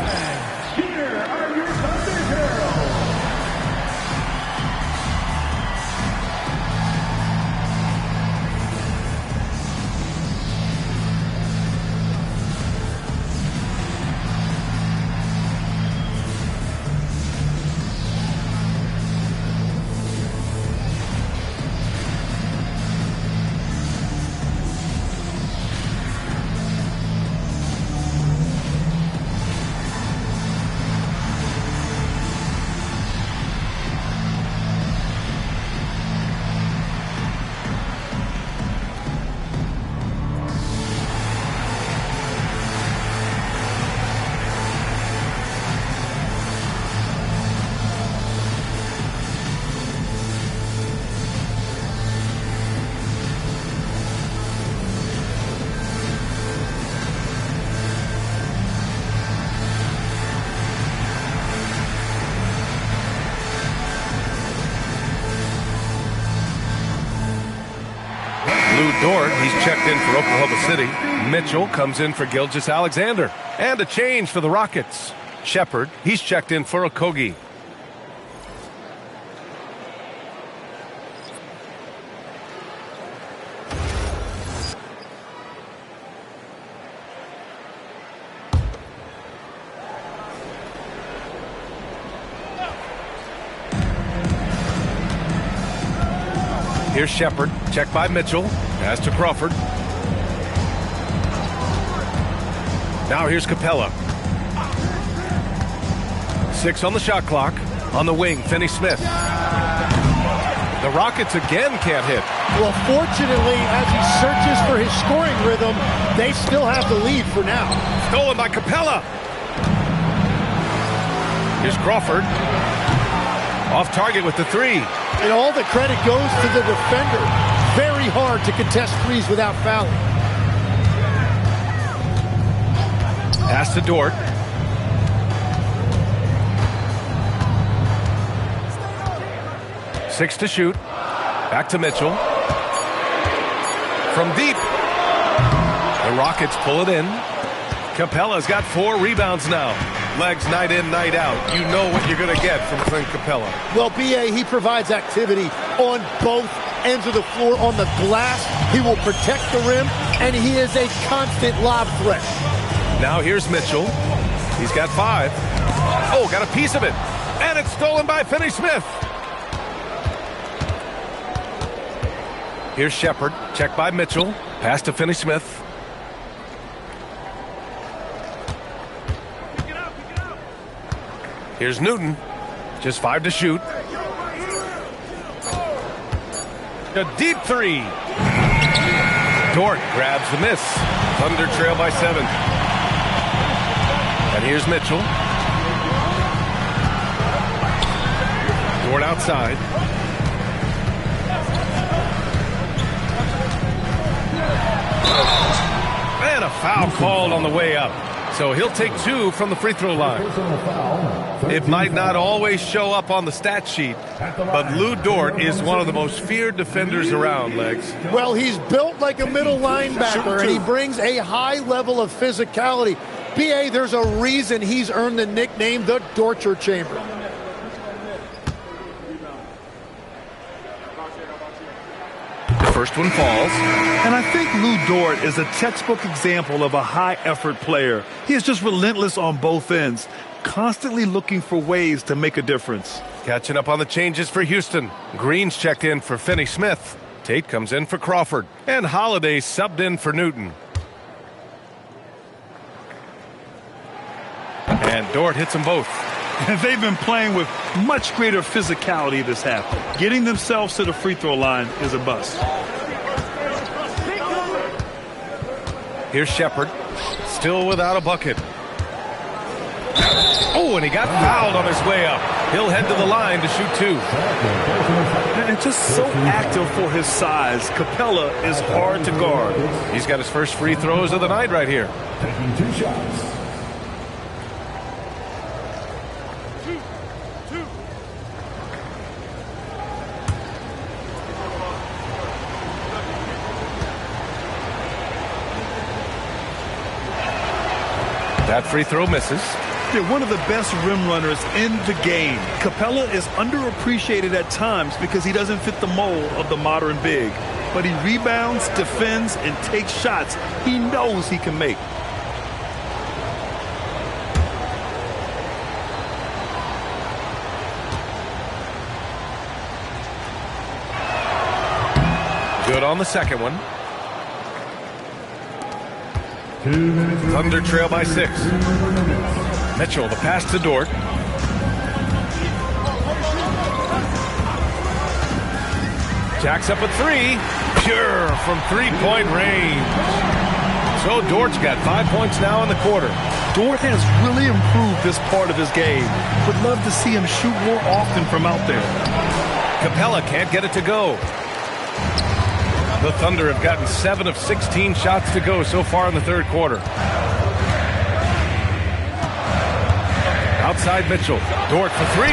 Lou Dort, he's checked in for Oklahoma City. Mitchell comes in for Gilgeous-Alexander. And a change for the Rockets. Shepard, he's checked in for Okogie. Here's Shepard, checked by Mitchell. Pass to Crawford. Now here's Capella. 6 on the shot clock. On the wing, Finney-Smith. The Rockets again can't hit. Well, fortunately, as he searches for his scoring rhythm, they still have the lead for now. Stolen by Capella. Here's Crawford. Off target with the 3. And all the credit goes to the defender. Very hard to contest threes without fouling. Pass to Dort. Six to shoot. Back to Mitchell. From deep. The Rockets pull it in. Capella's got 4 rebounds now. Legs night in, night out. You know what you're going to get from Clint Capella. Well, B.A., he provides activity on both ends of the floor. On the glass, he will protect the rim, and he is a constant lob threat. Now here's Mitchell. He's got 5. Oh, got a piece of it. And it's stolen by Finney-Smith. Here's Shepard. Checked by Mitchell. Pass to Finney-Smith. Here's Newton. Just 5 to shoot. A deep 3. Dort grabs the miss. Thunder trail by 7. And here's Mitchell. Dort outside. And a foul called on the way up. So he'll take 2 from the free throw line. It might not always show up on the stat sheet, but Lou Dort is one of the most feared defenders around, Legs. Well, he's built like a middle linebacker, and he brings a high level of physicality. B.A., there's a reason he's earned the nickname the Dorture Chamber. First one falls. And I think Lou Dort is a textbook example of a high-effort player. He is just relentless on both ends, constantly looking for ways to make a difference. Catching up on the changes for Houston. Green's checked in for Finney-Smith. Tate comes in for Crawford. And Holiday subbed in for Newton. And Dort hits them both. And they've been playing with much greater physicality this half. Getting themselves to the free throw line is a bust. Here's Shepard. Still without a bucket. Oh, and he got fouled on his way up. He'll head to the line to shoot 2. And just so active for his size, Capella is hard to guard. He's got his first free throws of the night right here. Taking 2 shots. That free throw misses. They're one of the best rim runners in the game. Capella is underappreciated at times because he doesn't fit the mold of the modern big. But he rebounds, defends, and takes shots he knows he can make. Good on the second one. Thunder trail by 6. Mitchell, the pass to Dort. Jacks up a 3. Pure from 3-point range. So Dort's got 5 points now in the quarter. Dort has really improved this part of his game. Would love to see him shoot more often from out there. Capella can't get it to go. The Thunder have gotten 7 of 16 shots to go so far in the third quarter. Outside Mitchell. Dort for 3.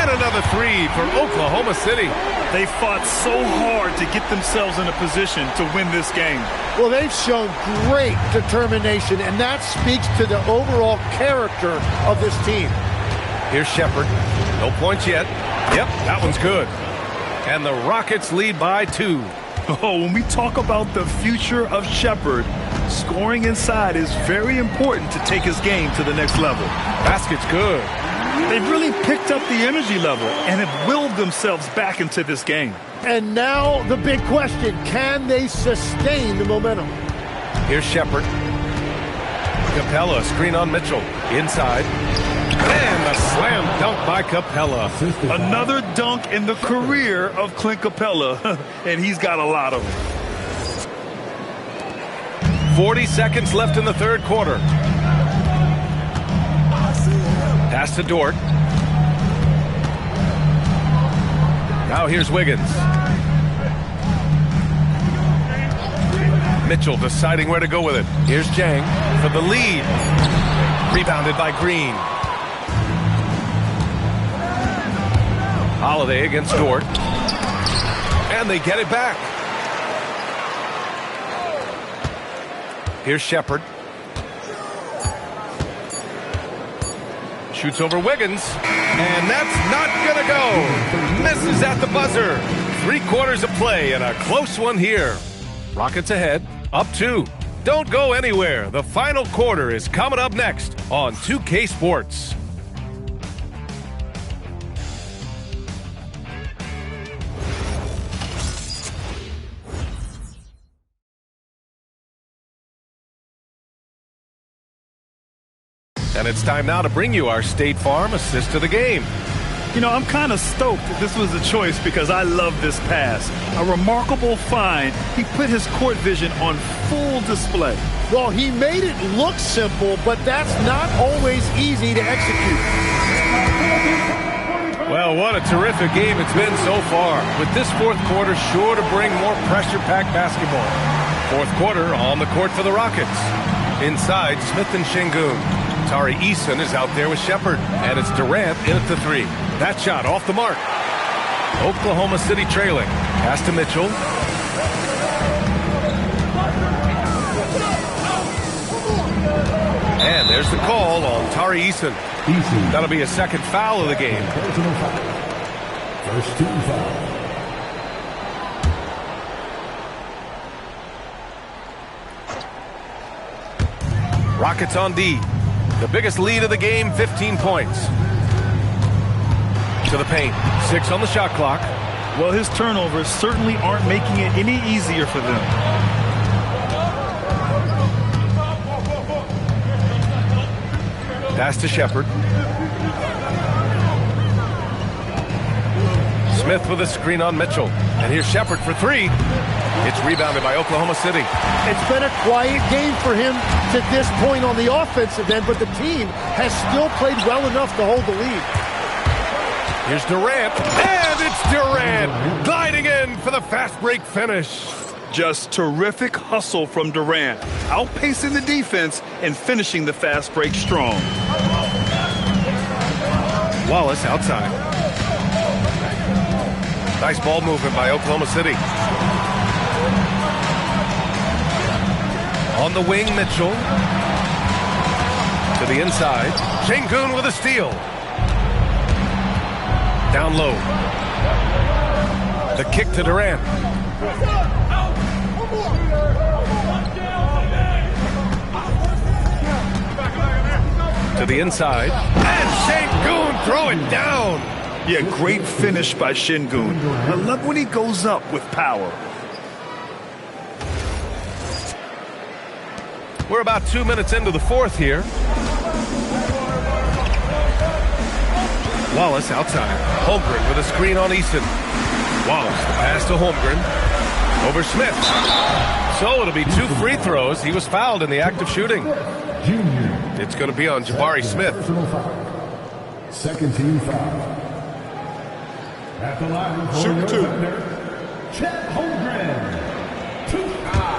And another three for Oklahoma City. They fought so hard to get themselves in a position to win this game. Well, they've shown great determination, and that speaks to the overall character of this team. Here's Shepherd. No points yet. Yep, that one's good. And the Rockets lead by 2. Oh, when we talk about the future of Shepherd, scoring inside is very important to take his game to the next level. Basket's good. They've really picked up the energy level and have willed themselves back into this game. And now the big question, can they sustain the momentum? Here's Shepherd. Capella, screen on Mitchell. Inside. And a slam dunk by Capella. Another dunk in the career of Clint Capella, and he's got a lot of them. 40 seconds left in the third quarter. Pass to Dort. Now here's Wiggins. Mitchell deciding where to go with it. Here's Jang for the lead. Rebounded by Green. Holiday against Dort. And they get it back. Here's Shepherd. Shoots over Wiggins. And that's not going to go. Misses at the buzzer. 3 quarters of play and a close one here. Rockets ahead. Up 2. Don't go anywhere. The final quarter is coming up next on 2K Sports. And it's time now to bring you our State Farm assist of the game. You know, I'm kind of stoked that this was a choice because I love this pass. A remarkable find. He put his court vision on full display. Well, he made it look simple, but that's not always easy to execute. Well, what a terrific game it's been so far. With this fourth quarter sure to bring more pressure-packed basketball. Fourth quarter on the court for the Rockets. Inside, Smith and Şengün. Tari Eason is out there with Shepherd, and it's Durant in at the 3. That shot off the mark. Oklahoma City trailing. Pass to Mitchell. And there's the call on Tari Eason. That'll be a second foul of the game. First team foul. Rockets on D. The biggest lead of the game, 15 points. To the paint. 6 on the shot clock. Well, his turnovers certainly aren't making it any easier for them. Pass to Shepherd. Smith with a screen on Mitchell. And here's Shepherd for 3. It's rebounded by Oklahoma City. It's been a quiet game for him to this point on the offensive end, but the team has still played well enough to hold the lead. Here's Durant, and it's Durant gliding in for the fast break finish. Just terrific hustle from Durant, outpacing the defense and finishing the fast break strong. Wallace outside. Nice ball movement by Oklahoma City. On the wing, Mitchell. To the inside. Şengün with a steal. Down low. The kick to Durant. To the inside. And Şengün throw it down. Yeah, great finish by Şengün. I love when he goes up with power. We're about 2 minutes into the fourth here. Wallace outside. Holmgren with a screen on Eason. Wallace, the pass to Holmgren. Over Smith. So it'll be 2 free throws. He was fouled in the act of shooting. Junior. It's going to be on Jabari Smith. Second team foul. At the line, Shoot 2. Chet Holmgren. 2 fouls.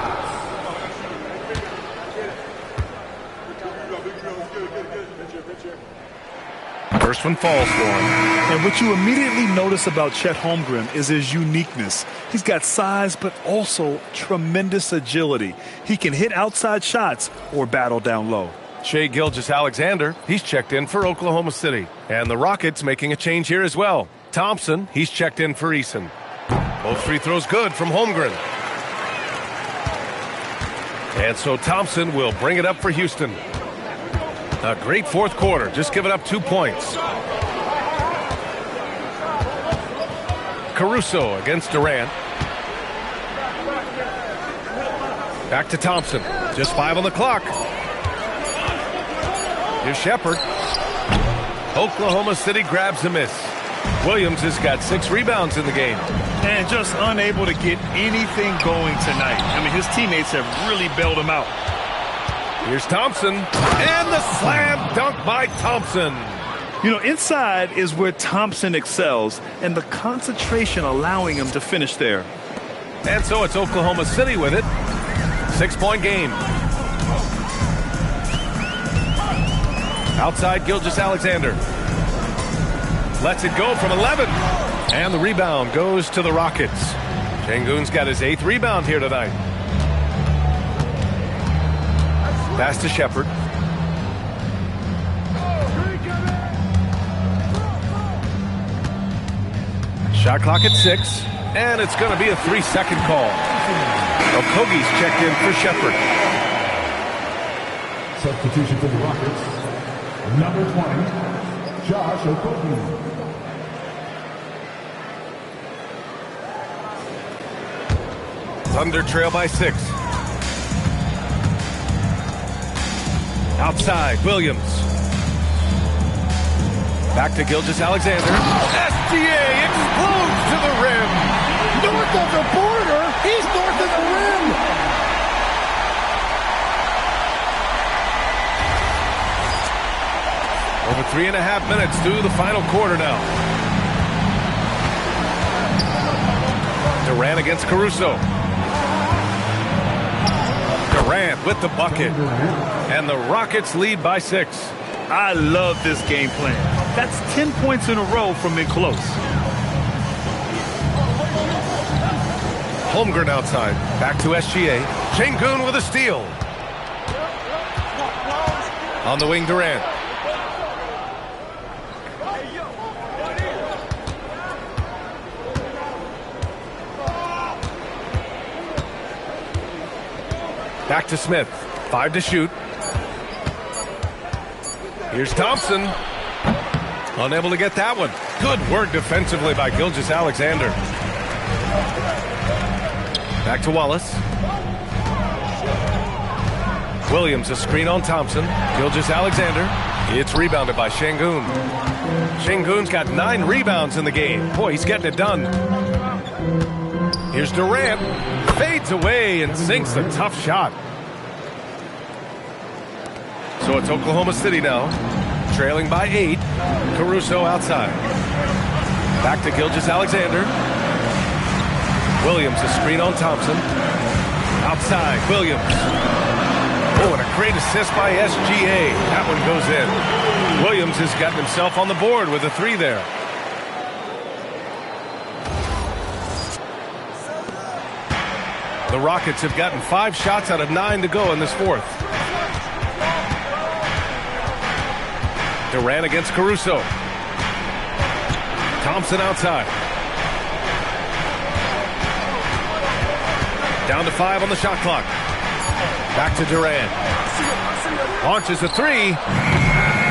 First one falls for him. And what you immediately notice about Chet Holmgren is his uniqueness. He's got size, but also tremendous agility. He can hit outside shots or battle down low. Shai Gilgeous-Alexander, he's checked in for Oklahoma City. And the Rockets making a change here as well. Thompson, he's checked in for Eason. Both free throws good from Holmgren. And so Thompson will bring it up for Houston. A great fourth quarter, just giving up 2 points. Caruso against Durant. Back to Thompson. Just 5 on the clock. Here's Shepherd. Oklahoma City grabs a miss. Williams has got 6 rebounds in the game. And just unable to get anything going tonight. I mean, his teammates have really bailed him out. Here's Thompson. And the slam dunk by Thompson. You know, inside is where Thompson excels, and the concentration allowing him to finish there. And so it's Oklahoma City with it. 6-point game. Outside Gilgeous-Alexander. Lets it go from 11. And the rebound goes to the Rockets. Sengun's got his 8th rebound here tonight. Pass to Shepherd. Shot clock at 6. And it's going to be a 3-second call. Okogie's checked in for Shepherd. Substitution for the Rockets. Number 20, Josh Okogie. Thunder trail by 6. Outside, Williams. Back to Gilgeous-Alexander. SGA explodes to the rim. North of the border. He's north of the rim. Over 3.5 minutes through the final quarter now. Durant against Caruso. Durant with the bucket. And the Rockets lead by 6. I love this game plan. That's 10 points in a row from in close. Holmgren outside. Back to SGA. Sengun with a steal. On the wing, Durant. Back to Smith. 5 to shoot. Here's Thompson. Unable to get that one. Good work defensively by Gilgeous-Alexander. Back to Wallace. Williams, a screen on Thompson. Gilgeous-Alexander. It's rebounded by Sengun. Sengun's got 9 rebounds in the game. Boy, he's getting it done. Here's Durant. Fades away and sinks a tough shot. So it's Oklahoma City now. Trailing by 8. Caruso outside. Back to Gilgeous-Alexander. Williams, a screen on Thompson. Outside, Williams. Oh, and a great assist by SGA. That one goes in. Williams has gotten himself on the board with a 3 there. The Rockets have gotten 5 shots out of 9 to go in this fourth. Durant against Caruso. Thompson outside. Down to 5 on the shot clock. Back to Durant. Launches a 3.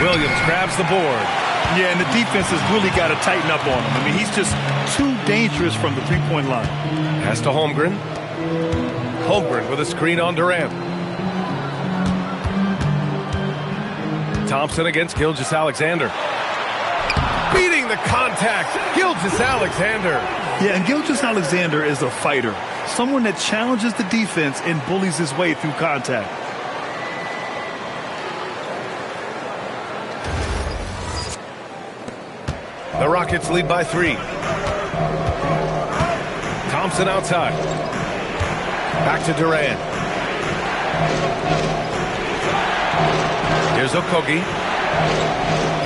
Williams grabs the board. Yeah, and the defense has really got to tighten up on him. I mean, he's just too dangerous from the three-point line. Pass to Holmgren. Holmgren with a screen on Durant. Thompson against Gilgeous-Alexander. Beating the contact. Gilgeous-Alexander. Yeah, and Gilgeous-Alexander is a fighter. Someone that challenges the defense and bullies his way through contact. The Rockets lead by 3. Thompson outside. Back to Durant. Here's Okogie.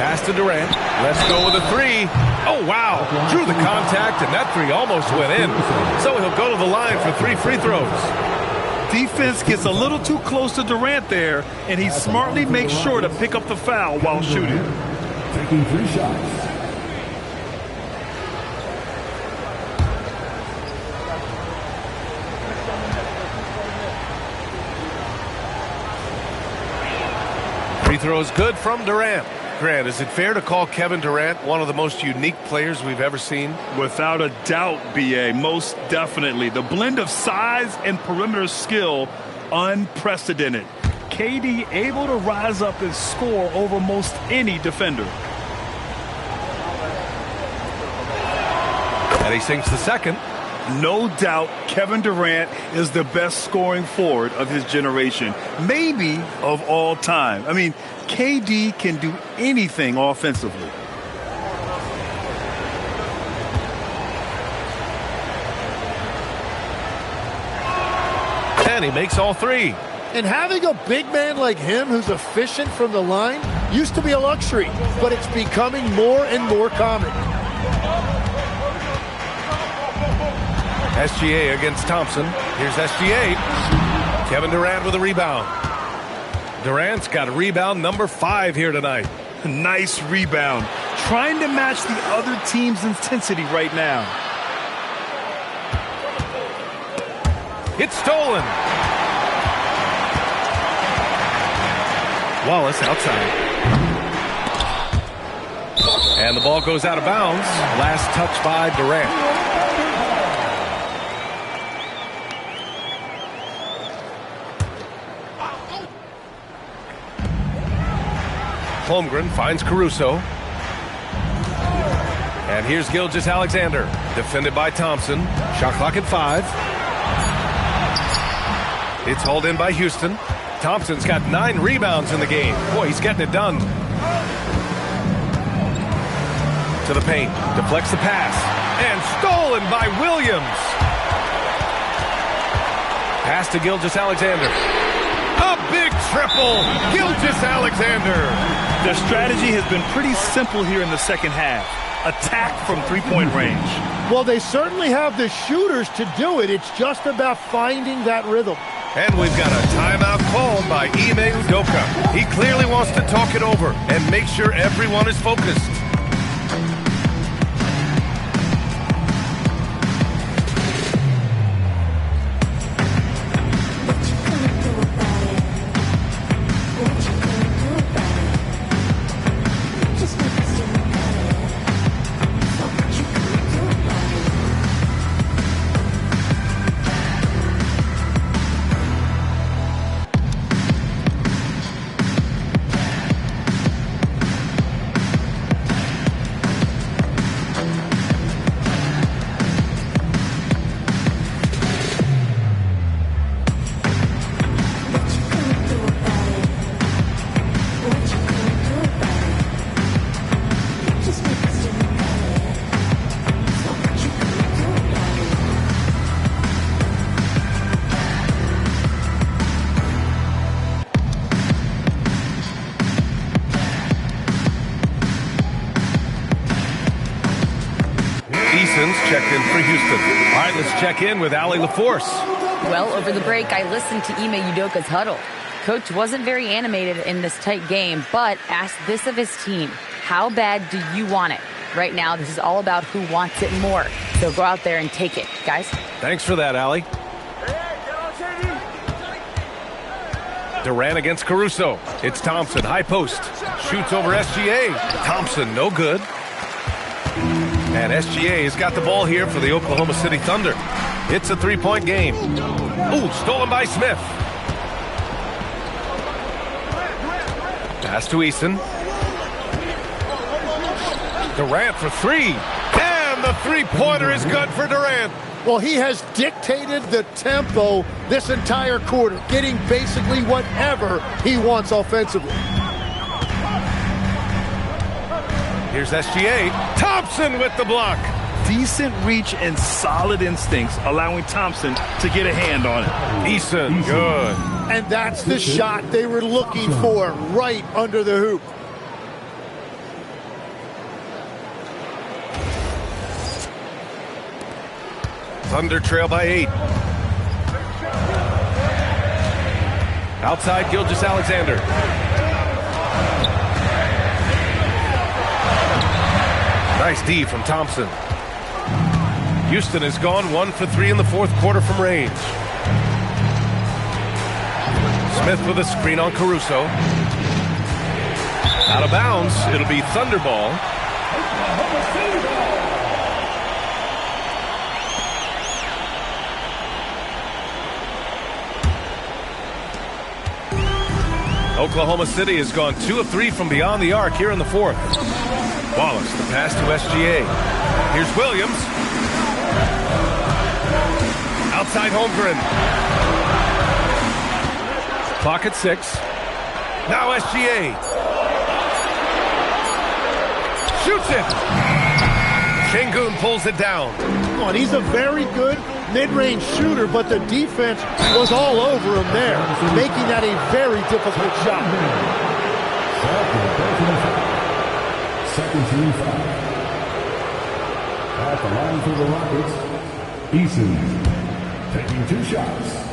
Pass to Durant. Let's go with a three. Oh, wow. Drew the contact, and that three almost went in. So he'll go to the line for 3 free throws. Defense gets a little too close to Durant there, and he smartly makes sure to pick up the foul while shooting. Taking 3 shots. Free throw is good from Durant. Grant, is it fair to call Kevin Durant one of the most unique players we've ever seen? Without a doubt, B.A., most definitely. The blend of size and perimeter skill, unprecedented. KD able to rise up and score over most any defender. And he sinks the second. No doubt Kevin Durant is the best scoring forward of his generation, maybe of all time. I mean, KD can do anything offensively. And he makes all 3. And having a big man like him who's efficient from the line used to be a luxury, but it's becoming more and more common. SGA against Thompson. Here's SGA. Kevin Durant with a rebound. Durant's got a rebound number 5 here tonight. Nice rebound. Trying to match the other team's intensity right now. It's stolen. Wallace outside. And the ball goes out of bounds. Last touch by Durant. Holmgren finds Caruso. And here's Gilgeous-Alexander. Defended by Thompson. Shot clock at 5. It's hauled in by Houston. Thompson's got 9 rebounds in the game. Boy, he's getting it done. To the paint. Deflects the pass. And stolen by Williams. Pass to Gilgeous-Alexander. A big triple. Gilgeous-Alexander. Their strategy has been pretty simple here in the second half. Attack from three-point range. Well, they certainly have the shooters to do it. It's just about finding that rhythm. And we've got a timeout called by Ime Udoka. He clearly wants to talk it over and make sure everyone is focused. Checked in for Houston. All right, let's check in with Allie LaForce. Well, over the break, I listened to Ime Udoka's huddle. Coach wasn't very animated in this tight game, but asked this of his team. How bad do you want it? Right now, this is all about who wants it more. So go out there and take it, guys. Thanks for that, Allie. Durant against Caruso. It's Thompson, high post. Shoots over SGA. Thompson, no good. And SGA has got the ball here for the Oklahoma City Thunder. It's a 3-point game. Ooh, stolen by Smith. Pass to Eason. Durant for 3. And the three-pointer is good for Durant. Well, he has dictated the tempo this entire quarter, getting basically whatever he wants offensively. Here's SGA. Thompson with the block. Decent reach and solid instincts, allowing Thompson to get a hand on it. Eason, good. And that's the shot they were looking for, right under the hoop. Thunder trail by 8. Outside, Gilgeous-Alexander. Nice D from Thompson. Houston has gone 1 for 3 in the fourth quarter from range. Smith with a screen on Caruso. Out of bounds, it'll be Thunder ball. Oklahoma City has gone 2 of 3 from beyond the arc here in the fourth. Wallace, the pass to SGA. Here's Williams. Outside Holmgren. Clock at 6. Now SGA. Shoots it. Şengün pulls it down. Come on, he's a very good mid-range shooter, but the defense was all over him there, making that a very difficult shot. Second team foul. At the line for the Rockets, Eason taking 2 shots.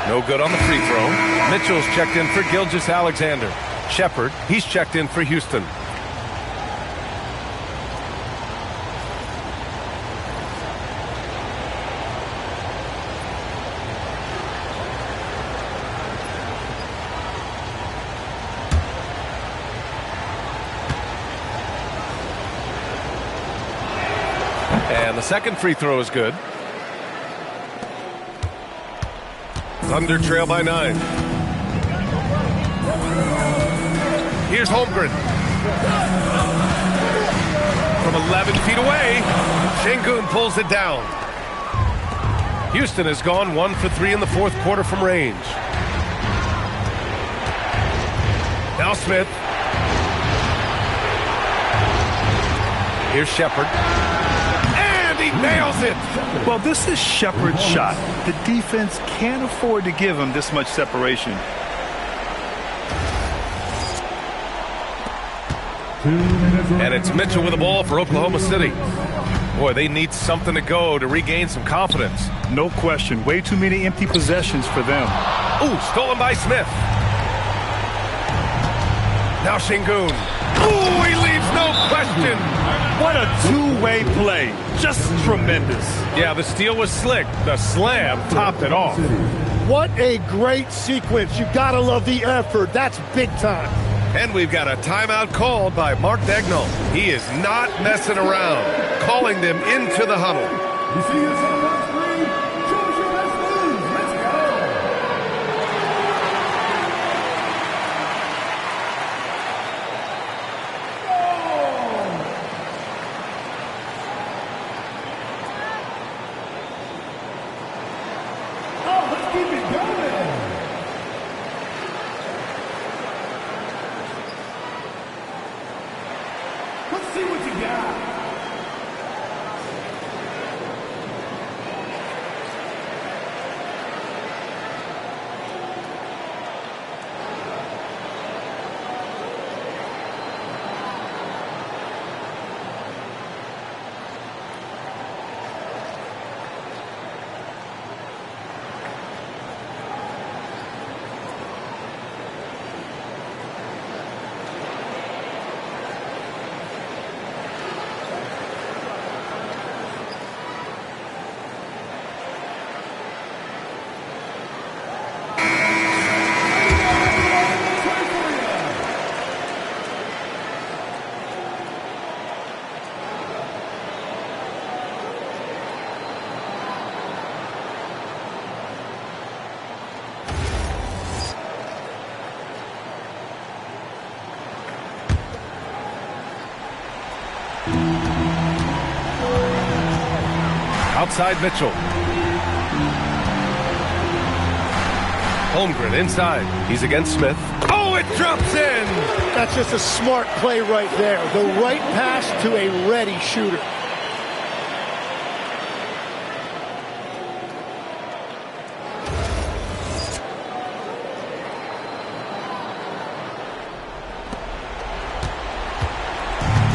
No good on the free throw. Mitchell's checked in for Gilgeous-Alexander. Shepherd, he's checked in for Houston. And the second free throw is good. Thunder trail by 9. Here's Holmgren. From 11 feet away, Şengün pulls it down. Houston has gone 1 for 3 in the fourth quarter from range. Now Smith. Here's Shepherd. He nails it. Well, this is Shepherd's shot. The defense can't afford to give him this much separation. And it's Mitchell with the ball for Oklahoma City. Boy, they need something to go to regain some confidence. No question. Way too many empty possessions for them. Ooh, stolen by Smith. Now Şengün. Ooh, he leaves no question. What a two-way play. Just tremendous. Yeah, the steal was slick. The slam topped it off. What a great sequence. You gotta love the effort. That's big time. And we've got a timeout called by Mark Daigneault. He is not messing around, calling them into the huddle. You see yourself on screen? Choose your best move. Let's go. Oh, let's keep it going. Let's see what you got. Outside Mitchell. Holmgren inside. He's against Smith. Oh, it drops in! That's just a smart play right there. The right pass to a ready shooter.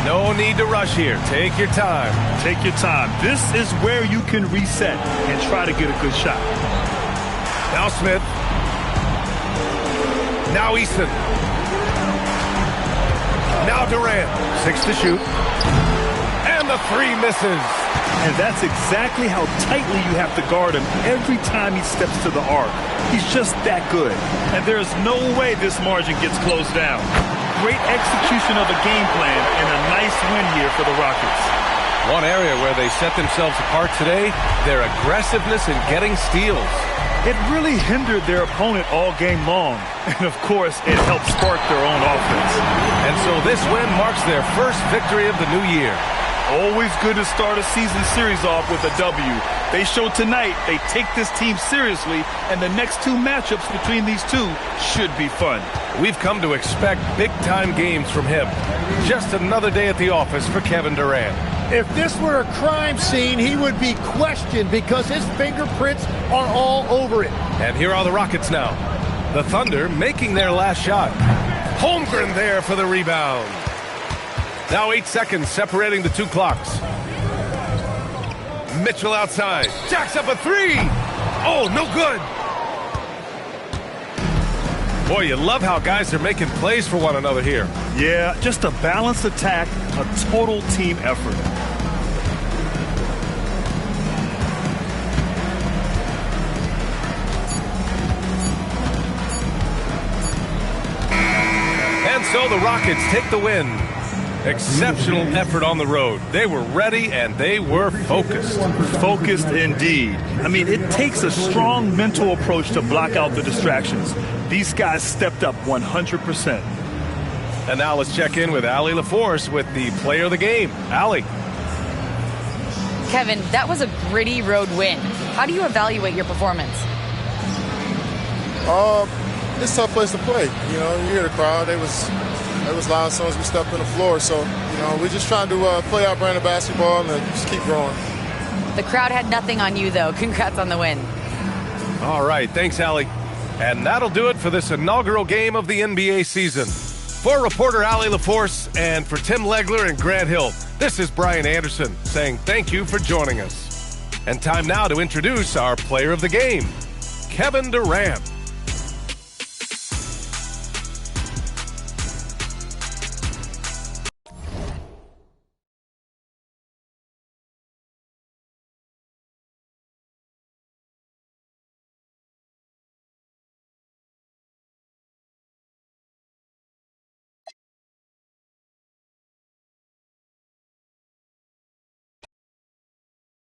No need to rush here. Take your time. Take your time. This is where you can reset and try to get a good shot. Now Smith. Now Easton. Now Durant. 6 to shoot. And the 3 misses. And that's exactly how tightly you have to guard him every time he steps to the arc. He's just that good. And there's no way this margin gets closed down. Great execution of a game plan and a nice win here for the Rockets. One area where they set themselves apart today, their aggressiveness in getting steals. It really hindered their opponent all game long. And, of course, it helped spark their own offense. And so this win marks their first victory of the new year. Always good to start a season series off with a W. They show tonight they take this team seriously, and the next 2 matchups between these two should be fun. We've come to expect big-time games from him. Just another day at the office for Kevin Durant. If this were a crime scene, he would be questioned because his fingerprints are all over it. And here are the Rockets now. The Thunder making their last shot. Holmgren there for the rebound. Now 8 seconds separating the 2 clocks. Mitchell outside. Jacks up a 3. Oh, no good. Boy, you love how guys are making plays for one another here. Yeah, just a balanced attack, a total team effort. And so the Rockets take the win. Exceptional effort on the road. They were ready and they were focused. Focused indeed. I mean, it takes a strong mental approach to block out the distractions. These guys stepped up 100%. And now let's check in with Allie LaForce with the player of the game. Allie. Kevin, that was a gritty road win. How do you evaluate your performance? It's a tough place to play. You know, you hear the crowd. It was loud as soon as we stepped on the floor. So, you know, we're just trying to play our brand of basketball and just keep growing. The crowd had nothing on you, though. Congrats on the win. All right. Thanks, Allie. And that'll do it for this inaugural game of the NBA season. For reporter Allie LaForce and for Tim Legler and Grant Hill, this is Brian Anderson saying thank you for joining us. And time now to introduce our player of the game, Kevin Durant.